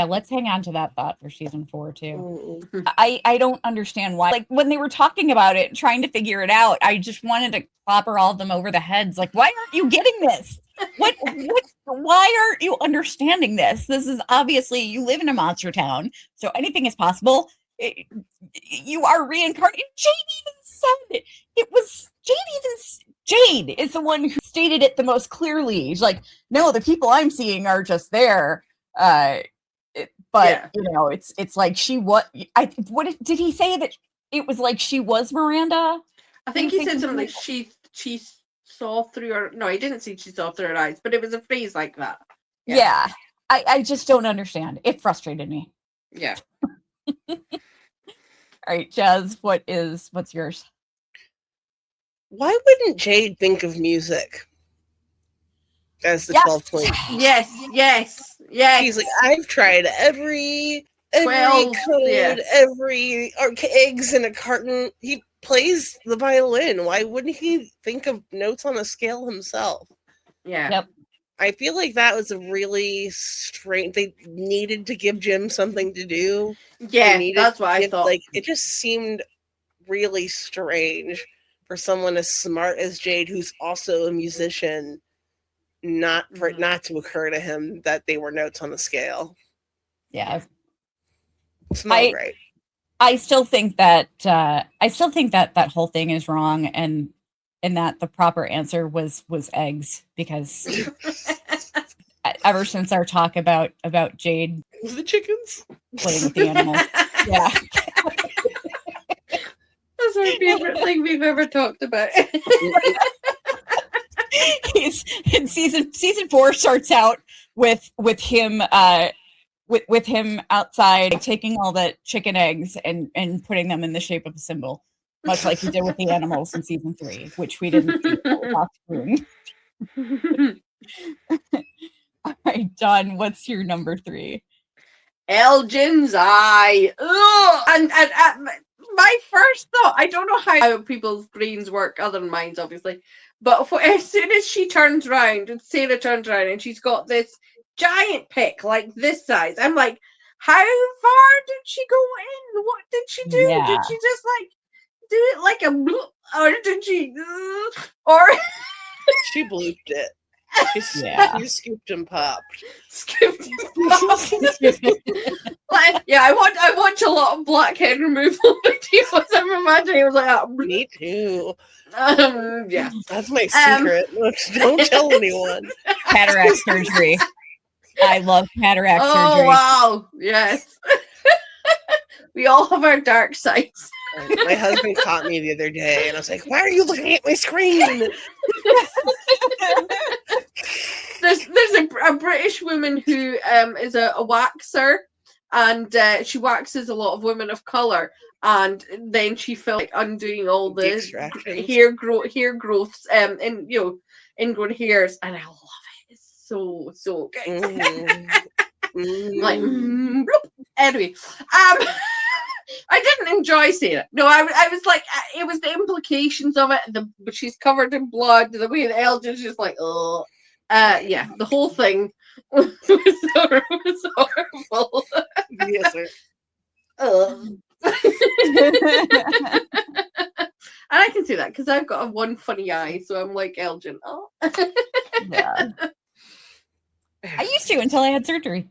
Let's hang on to that thought for season 4 too. I don't understand why. Like when they were talking about it, trying to figure it out, I just wanted to clobber all of them over the heads. Like, why aren't you getting this? What? Why aren't you understanding this? This is obviously, you live in a monster town, so anything is possible. You are reincarnated. Jade even said it was Jade is the one who stated it the most clearly. She's like, no, the people I'm seeing are just there. But you know, it's like she what did he say that it was like she was Miranda? I think he said something like she saw through her. No, he didn't say she saw through her eyes, but it was a phrase like that. Yeah. I just don't understand. It frustrated me. Yeah. All right, Jazz, what's yours? Why wouldn't Jade think of music as the 12th point? Yes. He's like, I've tried every 12, code, every eggs in a carton. He plays the violin. Why wouldn't he think of notes on a scale himself? Yeah. Yep. I feel like that was a really strange. They needed to give Jim something to do. Yeah, that's what I thought. Like, it just seemed really strange for someone as smart as Jade, who's also a musician, not for it not to occur to him that they were notes on the scale. Yeah. Smelled right. I still think that that whole thing is wrong, and that the proper answer was eggs, because ever since our talk about Jade the chickens playing with the animals, yeah, that's our favorite thing we've ever talked about. He's in season 4 starts out with him with him outside taking all the chicken eggs and putting them in the shape of a symbol, much like he did with the animals in season 3, which we didn't see. All right, John, what's your number 3? Elgin's eye. Ugh! And my first thought, I don't know how people's brains work, other than mine, obviously, but as soon as she turns around, and Sarah turns around, and she's got this giant pick, like this size, I'm like, how far did she go in? What did she do? Yeah. Did she just, like, do it like a bloop, or did she, or... She blooped it. She scooped and popped. Scooped and popped. Yeah, I watch a lot of blackhead removal videos. I'm imagining it was like that. Me too. Yeah. That's my secret. Don't tell anyone. Cataract surgery. I love cataract surgery. Oh, wow. Yes. We all have our dark sides. My husband caught me the other day, and I was like, "Why are you looking at my screen?" There's a British woman who is a waxer, and she waxes a lot of women of color, and then she felt like undoing all the hair growths, and ingrown hairs, and I love it. It's so good. Like anyway, I didn't enjoy seeing it. No, I was like, it was the implications of it. But she's covered in blood. The way the Elgin's just like, oh, yeah, the whole thing was horrible. Yes, sir. And I can see that because I've got a one funny eye, so I'm like Elgin. Oh, yeah. I used to until I had surgery.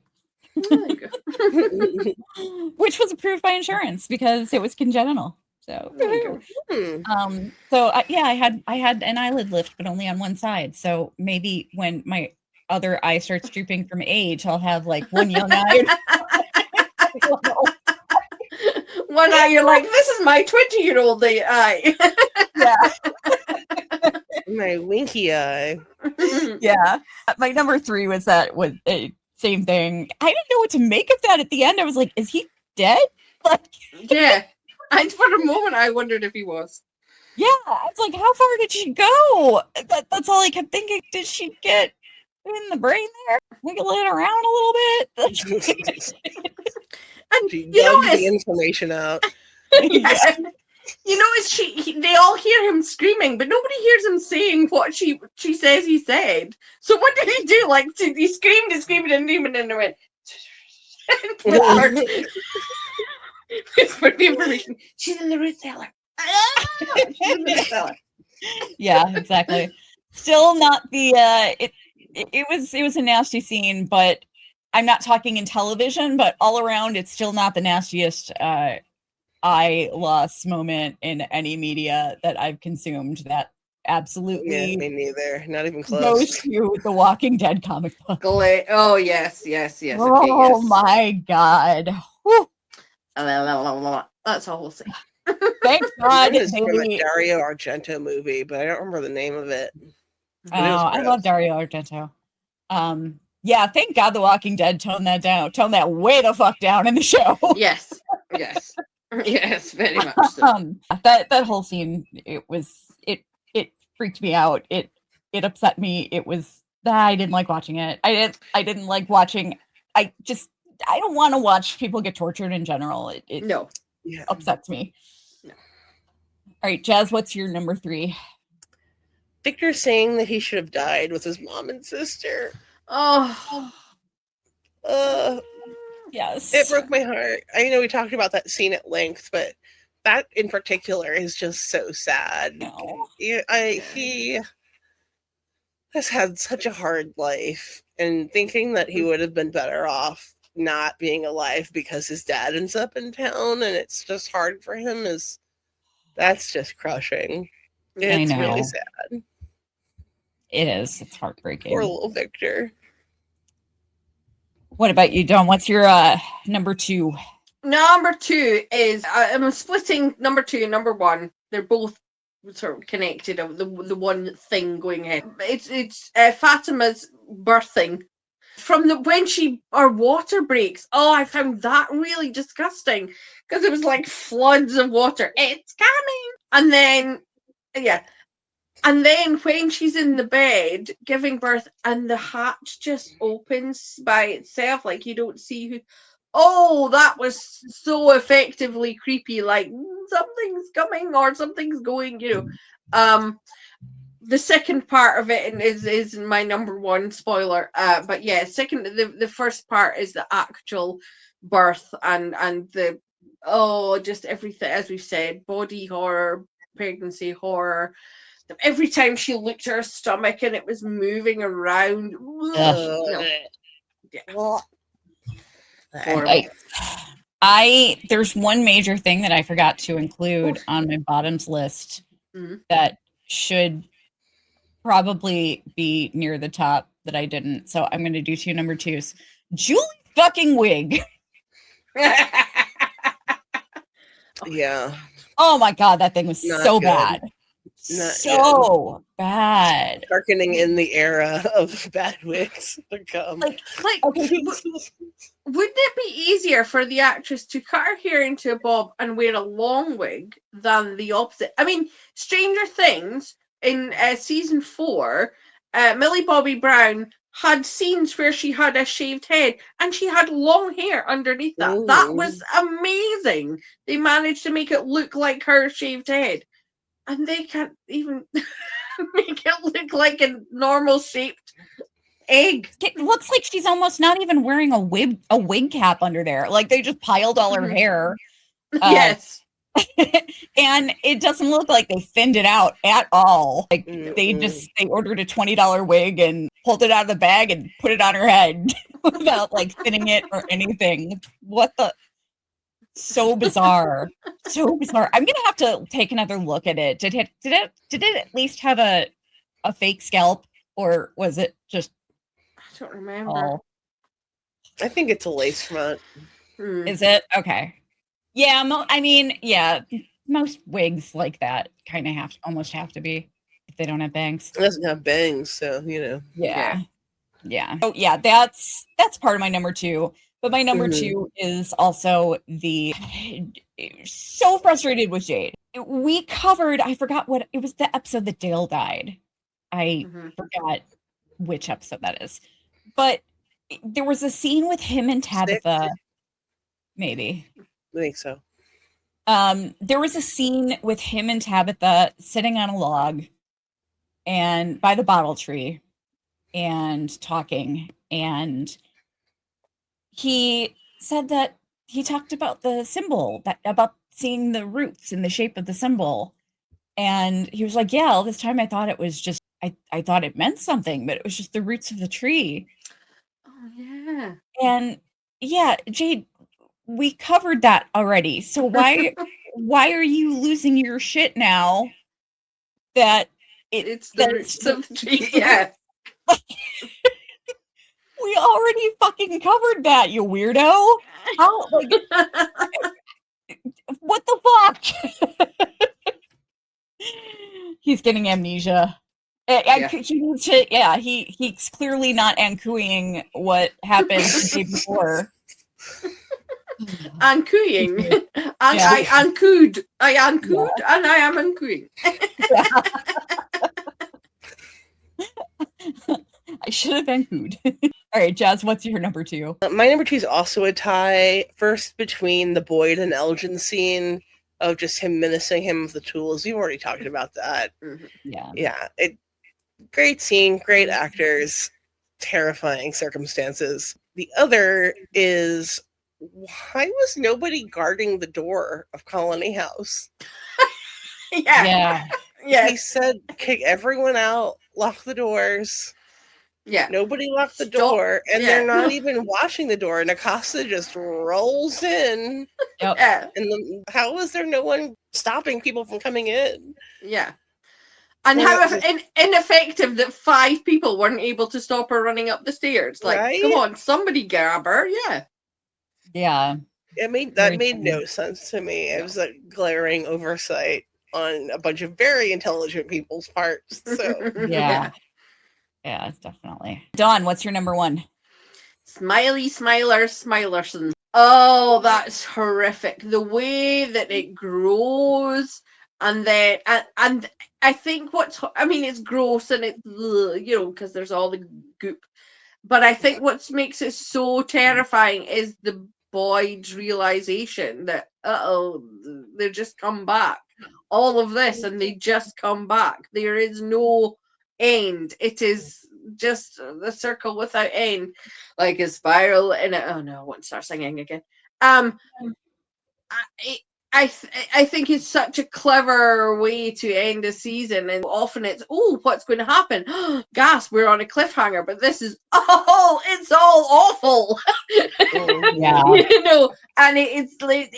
Which was approved by insurance because it was congenital. So, I had an eyelid lift, but only on one side. So maybe when my other eye starts drooping from age, I'll have like one young eye. One eye, you're like, this is my 20-year-old eye. Yeah. My winky eye. Yeah. My number 3 was a same thing. I didn't know what to make of that at the end. I was like, is he dead? Like, yeah. And for a moment, I wondered if he was. Yeah. I was like, how far did she go? That's all I kept thinking. Did she get in the brain there? Wiggle it around a little bit? And she dug the information out. Yeah. They all hear him screaming, but nobody hears him saying what she says he said. So what did he do? Like, he screamed and screamed and screamed, and then went whispered the information. She's in the root cellar. She's in the root cellar. Yeah, exactly. Still not the it was a nasty scene, but I'm not talking in television, but all around it's still not the nastiest eye loss moment in any media that I've consumed. That absolutely, me neither. Not even close. Goes to the Walking Dead comic book. Oh yes. Oh yes. My God. Whew. That's all we'll say. Thank God. It's from a Dario Argento movie, but I don't remember the name of it. I love Dario Argento. Yeah, thank God the Walking Dead toned that way the fuck down in the show. Yes, very much so. That whole scene, it freaked me out. It upset me. It was I didn't like watching it. I didn't like watching. I don't want to watch people get tortured in general. It upsets me. No. All right, Jazz, what's your number 3? Victor saying that he should have died with his mom and sister. Oh. Yes. It broke my heart. I know we talked about that scene at length, but that in particular is just so sad. No. He has had such a hard life, and thinking that he would have been better off not being alive because his dad ends up in town and it's just hard for him that's just crushing. It's really sad. It is. It's heartbreaking. Poor little Victor. What about you, Dawn? What's your number 2? Number 2 is I'm splitting number 2 and number 1. They're both sort of connected of the one thing going ahead. It's Fatima's birthing. From when our water breaks. Oh, I found that really disgusting because it was like floods of water. It's coming. And then, yeah. And then when she's in the bed giving birth and the hatch just opens by itself, like you don't see who. Oh, that was so effectively creepy. Like something's coming or something's going, The second part of it is my number 1 spoiler. But yeah, the first part is the actual birth and the just everything, as we've said, body horror, pregnancy horror. Every time she looked at her stomach and it was moving around. There's one major thing that I forgot to include on my bottoms list that should probably be near the top that I didn't. So I'm going to do 2 number 2s. Julie fucking wig. Yeah. Oh my God, that thing was so bad. So bad. Darkening in the era of bad wigs to come. Wouldn't it be easier for the actress to cut her hair into a bob and wear a long wig than the opposite? I mean, Stranger Things in season 4, Millie Bobby Brown had scenes where she had a shaved head and she had long hair underneath that. Ooh. That was amazing. They managed to make it look like her shaved head. And they can't even make it look like a normal shaped egg. It looks like she's almost not even wearing a wig cap under there. Like they just piled all her hair. Yes. And it doesn't look like they thinned it out at all. Like they ordered a $20 wig and pulled it out of the bag and put it on her head without like thinning it or anything. What the? So bizarre. So bizarre. I'm gonna have to take another look at it. Did it at least have a fake scalp, or was it just? I don't remember. I think it's a lace front. Is it? Okay. Yeah, most wigs like that kind of almost have to be if they don't have bangs. It doesn't have bangs, so Yeah. Oh yeah, that's part of my number 2. But my number 2 is also so frustrated with Jade. We covered, I forgot what, it was the episode that Dale died. I forgot which episode that is. But there was a scene with him and Tabitha. 6? Maybe. I think so. There was a scene with him and Tabitha sitting on a log and by the bottle tree and talking, and he said that he talked about the symbol, about seeing the roots in the shape of the symbol. And he was like, yeah, all this time I thought it was just, I thought it meant something, but it was just the roots of the tree. Oh, yeah. And yeah, Jade, we covered that already. So why are you losing your shit now that it's the roots of the tree? Yeah. We already fucking covered that, you weirdo. How? Like, what the fuck? He's getting amnesia. He's clearly not ankooing what happened the day before. Ankooing. I ankooed. I ankooed, and I am ankooing. I should have ankooed. All right, Jazz, what's your number 2? My number 2 is also a tie. First, between the Boyd and Elgin scene of just him menacing him with the tools. You've already talked about that. Yeah. Great scene, great actors, terrifying circumstances. The other is, why was nobody guarding the door of Colony House? Yeah. He said, kick everyone out, lock the doors. Yeah. Nobody locked the Stop. door, and Yeah. they're not even washing the door. And Acosta just rolls in. Yep. Yeah. And how is there no one stopping people from coming in? Yeah. And So how it's just- ineffective that 5 people weren't able to stop her running up the stairs. Like, Right? come on, somebody grab her. Yeah. Yeah. That made Very no sense to me. It No. was a glaring oversight on a bunch of very intelligent people's parts. So Yeah. Yeah, definitely. Dawn, what's your number 1? Smiley Smiler Smilerson. Oh, that's horrific. The way that it grows, and then and I think it's gross and it's because there's all the goop. But I think what makes it so terrifying is the Boyd's realization that they just come back. All of this and they just come back. There is no end. It is just the circle without end, like a spiral in it. Oh no, I want to start singing again. I think it's such a clever way to end a season, and often it's what's going to happen? Gasp! We're on a cliffhanger, but this is it's all awful. Yeah. And it's like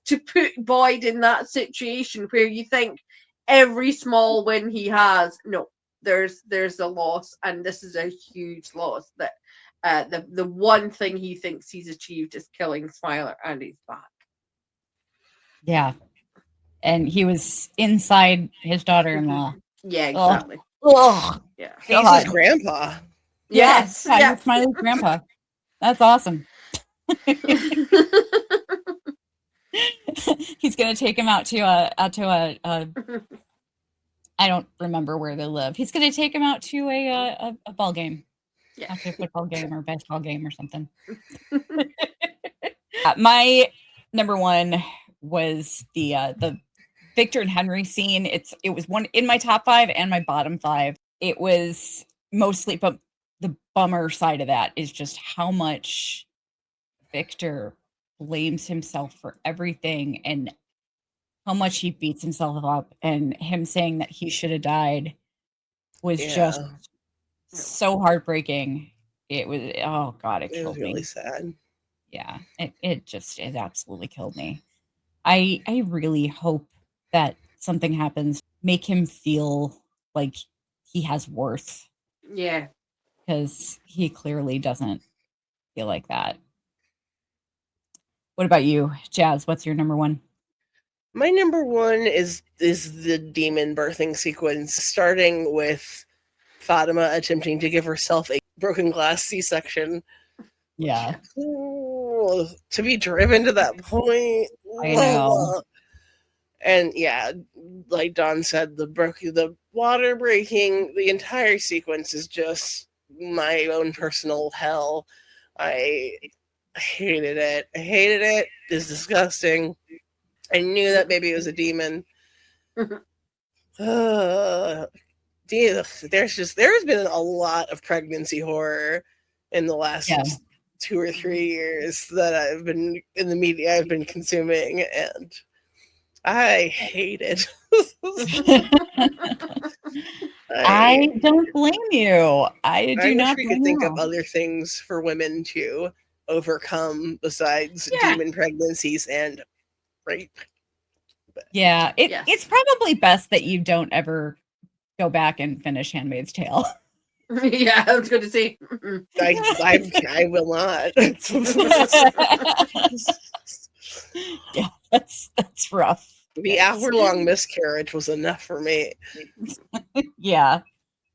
to put Boyd in that situation where you think every small win he has, no, there's a loss, and this is a huge loss. That the one thing he thinks he's achieved is killing Smiler, and he's back. Yeah. And he was inside his daughter-in-law. Yeah, exactly. Oh, Yeah. he's his grandpa. Yes. Yeah. Yeah. Smiley's grandpa. That's awesome. He's gonna take him out to a I don't remember where they live. He's gonna take him out to a ball game. Yeah. After a football game or baseball game or something. My number 1 was the Victor and Henry scene. It was one in my top 5 and my bottom 5. It was mostly, but the bummer side of that is just how much Victor blames himself for everything and how much he beats himself up, and him saying that he should have died was just so heartbreaking. It was, oh God, it killed was really me. sad. Yeah, it absolutely killed me. I really hope that something happens, make him feel like he has worth, Yeah. because he clearly doesn't feel like that. What about you, Jazz? What's your number 1? My number 1 is the demon birthing sequence, starting with Fatima attempting to give herself a broken glass C-section. Yeah. Ooh, to be driven to that point. I know. And yeah, like Dawn said, the water breaking, the entire sequence is just my own personal hell. I hated it. It's disgusting. I knew that maybe it was a demon. There has been a lot of pregnancy horror in the last 2 or 3 years that I've been in the media I've been consuming, and I hate it. I don't blame you. I wish not we blame could think you. of other things for women to overcome besides Yeah. demon pregnancies and rape. Yeah, it's probably best that you don't ever go back and finish Handmaid's Tale. Yeah, I was going to say. I will not. Yeah, that's rough. The hour-long miscarriage was enough for me. Yeah,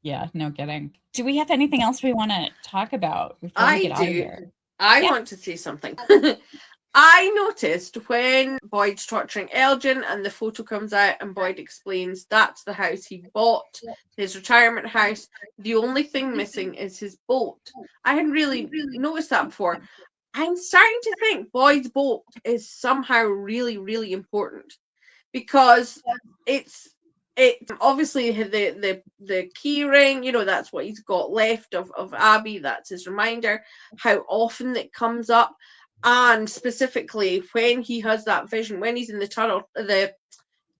no kidding. Do we have anything else we want to talk about before we get out of here? I want to say something. I noticed when Boyd's torturing Elgin and the photo comes out and Boyd explains that's the house he bought, his retirement house. The only thing missing is his boat. I hadn't really noticed that before. I'm starting to think Boyd's boat is somehow really, really important, because it's obviously the key ring, that's what he's got left of Abby. That's his reminder. How often it comes up. And specifically when he has that vision, when he's in the tunnel, the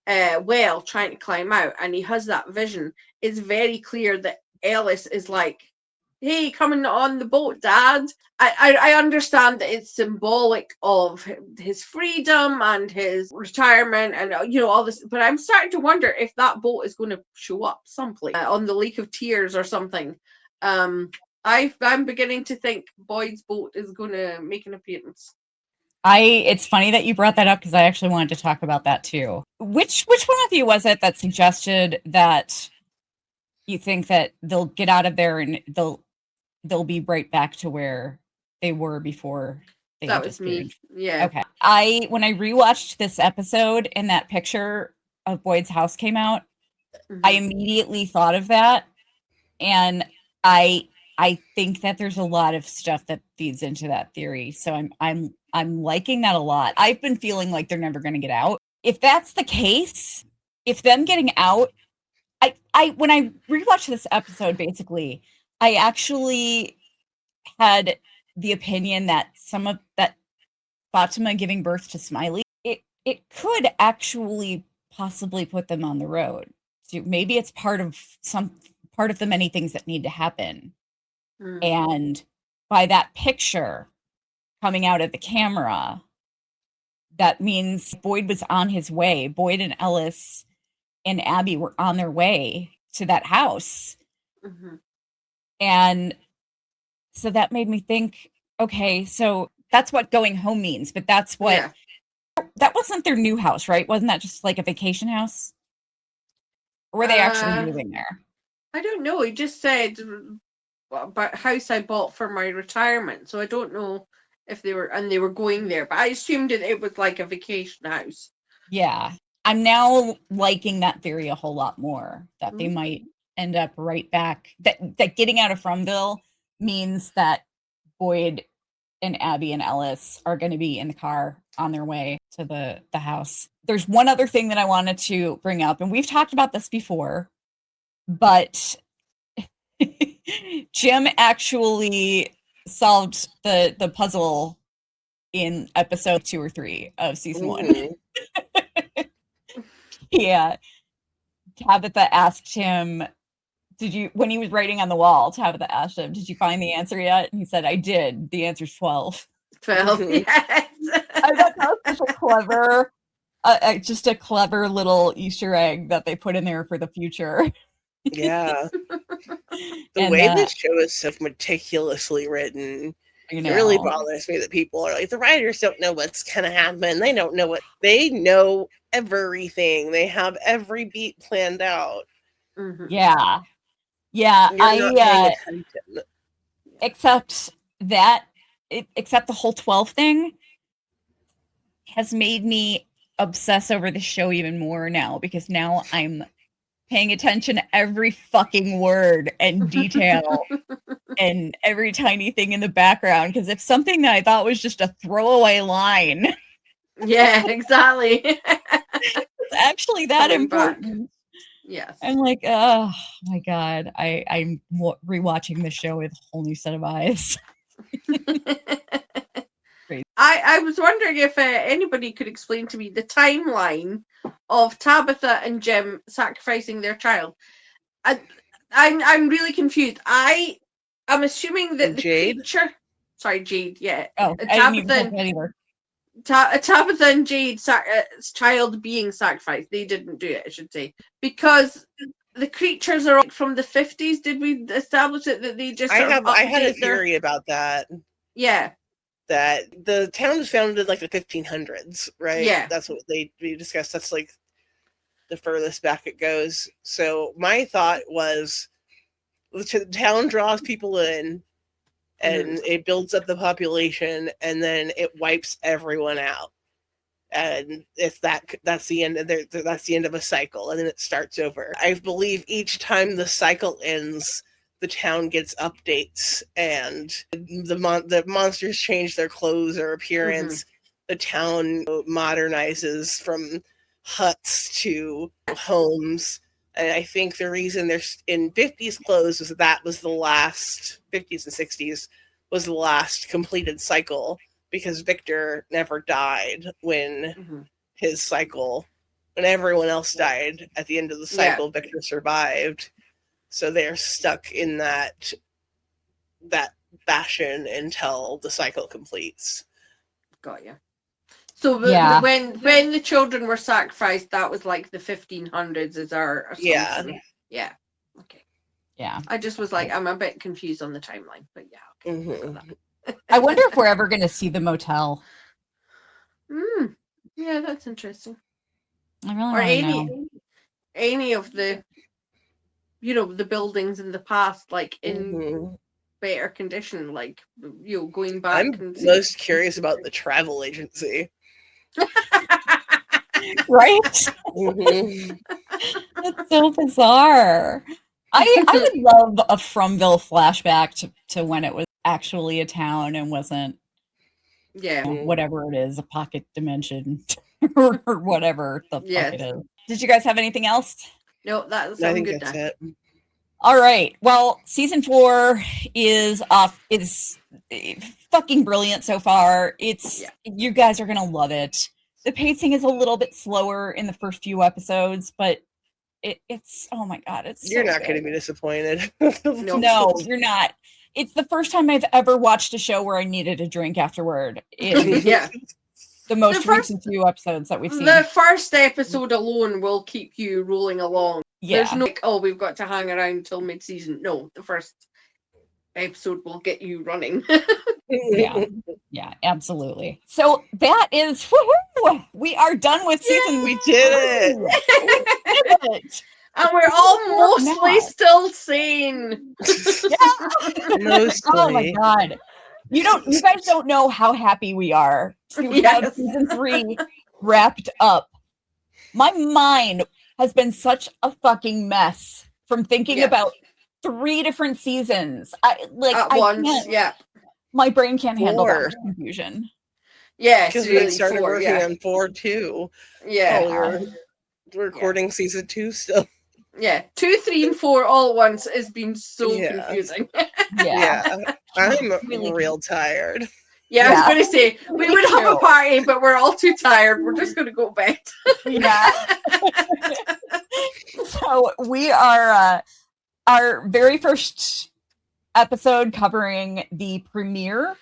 well, trying to climb out, and he has that vision, it's very clear that Ellis is like, hey, coming on the boat, Dad. I understand that it's symbolic of his freedom and his retirement and all this, but I'm starting to wonder if that boat is going to show up someplace on the Lake of Tears or something. I'm beginning to think Boyd's boat is going to make an appearance. It's funny that you brought that up because I actually wanted to talk about that too. Which one of you was it that suggested that you think that they'll get out of there and they'll be right back to where they were before they That was me. Yeah. Okay. When I rewatched this episode and that picture of Boyd's house came out, I immediately thought of that. And I think that there's a lot of stuff that feeds into that theory. So I'm liking that a lot. I've been feeling like they're never going to get out. If that's the case, if them getting out, when I rewatched this episode, basically, I actually had the opinion that that Fatima giving birth to Smiley, it could actually possibly put them on the road. So maybe it's part of the many things that need to happen. And by that picture coming out of the camera, that means Boyd was on his way. Boyd and Ellis and Abby were on their way to that house. And so that made me think, okay, so that's what going home means, but that's what that wasn't their new house, right? Wasn't that just like a vacation house? Or were they actually moving there? I don't know. He just said about house I bought for my retirement. So I don't know if they were going there, but I assumed it was like a vacation house. Yeah. I'm now liking that theory a whole lot more, that they might end up right back, that getting out of Fromville means that Boyd and Abby and Ellis are going to be in the car on their way to the house. There's one other thing that I wanted to bring up, and we've talked about this before, but Jim actually solved the puzzle in episode 2 or 3 of season 1. Yeah. Tabitha asked him, when he was writing on the wall, Tabitha asked him, did you find the answer yet? And he said, I did. The answer's 12. 12, yes. I thought that was such a clever, just a clever little Easter egg that they put in there for the future. Yeah. The way this show is so meticulously written, it really bothers me that people are like, the writers don't know what's going to happen. They don't know they know everything. They have every beat planned out. Yeah. Yeah. Except the whole 12 thing has made me obsess over the show even more now, because now I'm paying attention to every fucking word and detail and every tiny thing in the background. Because if something that I thought was just a throwaway line, yeah, exactly, it's actually that important. Yes. I'm like, oh my God, I'm rewatching the show with a whole new set of eyes. I was wondering if anybody could explain to me the timeline of Tabitha and Jim sacrificing their child. I'm really confused. I'm assuming that the creature. Sorry, Jade. Yeah. Oh, I didn't even know that either. Tabitha and Jade's child being sacrificed. They didn't do it, I should say, because the creatures are from the 50s. Did we establish it that they just? I had a theory about that. Yeah. That the town was founded like the 1500s, right? Yeah. That's what we discussed. That's like the furthest back it goes. So my thought was, the town draws people in, and it builds up the population, and then it wipes everyone out. And if that's the end, that's the end of a cycle, and then it starts over. I believe each time the cycle ends, the town gets updates, and the monsters change their clothes or appearance. The town modernizes from huts to homes. And I think the reason they're in 50s clothes was that was the last, 50s and 60s was the last completed cycle, because Victor never died when his cycle, when everyone else died at the end of the cycle, Victor survived. So they're stuck in that fashion until the cycle completes. Got you. So when the children were sacrificed, that was like the 1500s is our assumption. Yeah. Okay. Yeah. I just was like, I'm a bit confused on the timeline, but yeah. Okay. Mm-hmm. I wonder if we're ever going to see the motel. Yeah, that's interesting. I really Or want to know. any of the, the buildings in the past, like in better condition, like going back. I'm most curious about the travel agency. Right? Mm-hmm. That's so bizarre. I would love a Fromville flashback to when it was actually a town and wasn't whatever it is, a pocket dimension or whatever the fuck it is. Did you guys have anything else? No, that's I think good that's now. it. All right. Well, season 4 is fucking brilliant so far. You guys are gonna love it. The pacing is a little bit slower in the first few episodes, but it's oh my god, You're so not good. going to be disappointed. No, you're not. It's the first time I've ever watched a show where I needed a drink afterward. The most recent few episodes that we've seen. The first episode alone will keep you rolling along. Yeah. There's no like, we've got to hang around until mid-season. No, the first episode will get you running. Yeah, absolutely. So that is, woohoo! We are done with season. We did it. We did it. And we're all mostly still sane. Mostly. Oh my god. You guys don't know how happy we are to have season 3 wrapped up. My mind has been such a fucking mess from thinking about 3 different seasons. My brain can't handle that much confusion. Yeah, because we started working on 4 too. Yeah, we're recording season 2 still. Yeah, 2, 3, and 4 all at once has been so confusing. I'm really real tired. Yeah, I was going to say, we would have a party, but we're all too tired. We're just going to go to bed. So we are, our very first episode covering the premiere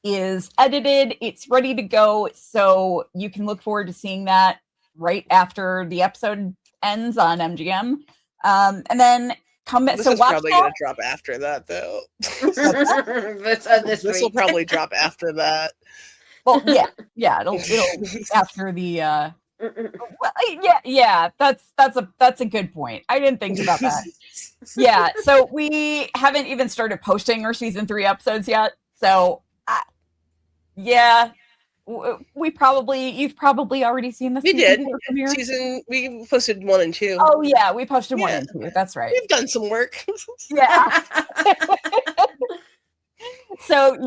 is edited. It's ready to go. So you can look forward to seeing that right after the episode ends on MGM. And then this is probably going to drop after that, though. This will probably drop after that. Well, yeah, it'll after the. That's a good point. I didn't think about that. Yeah, so we haven't even started posting our season 3 episodes yet. So, you've probably already seen the season 4 premiere. We posted 1 and 2. Oh yeah, we posted 1 and 2. That's right. We've done some work. Yeah. So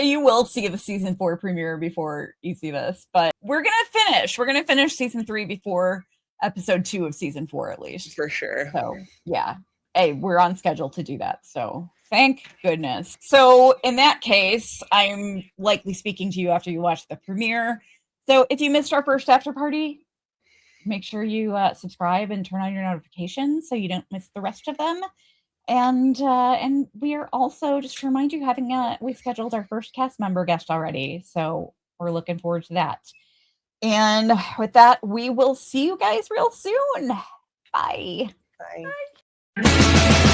you will see the season 4 premiere before you see this, but we're gonna finish season 3 before episode 2 of season 4 at least, for sure. So hey, we're on schedule to do that, so thank goodness. So in that case, I'm likely speaking to you after you watch the premiere. So if you missed our first after party, make sure you subscribe and turn on your notifications so you don't miss the rest of them. And we are also, just to remind you, we scheduled our first cast member guest already, so we're looking forward to that. And with that, we will see you guys real soon. Bye. Bye.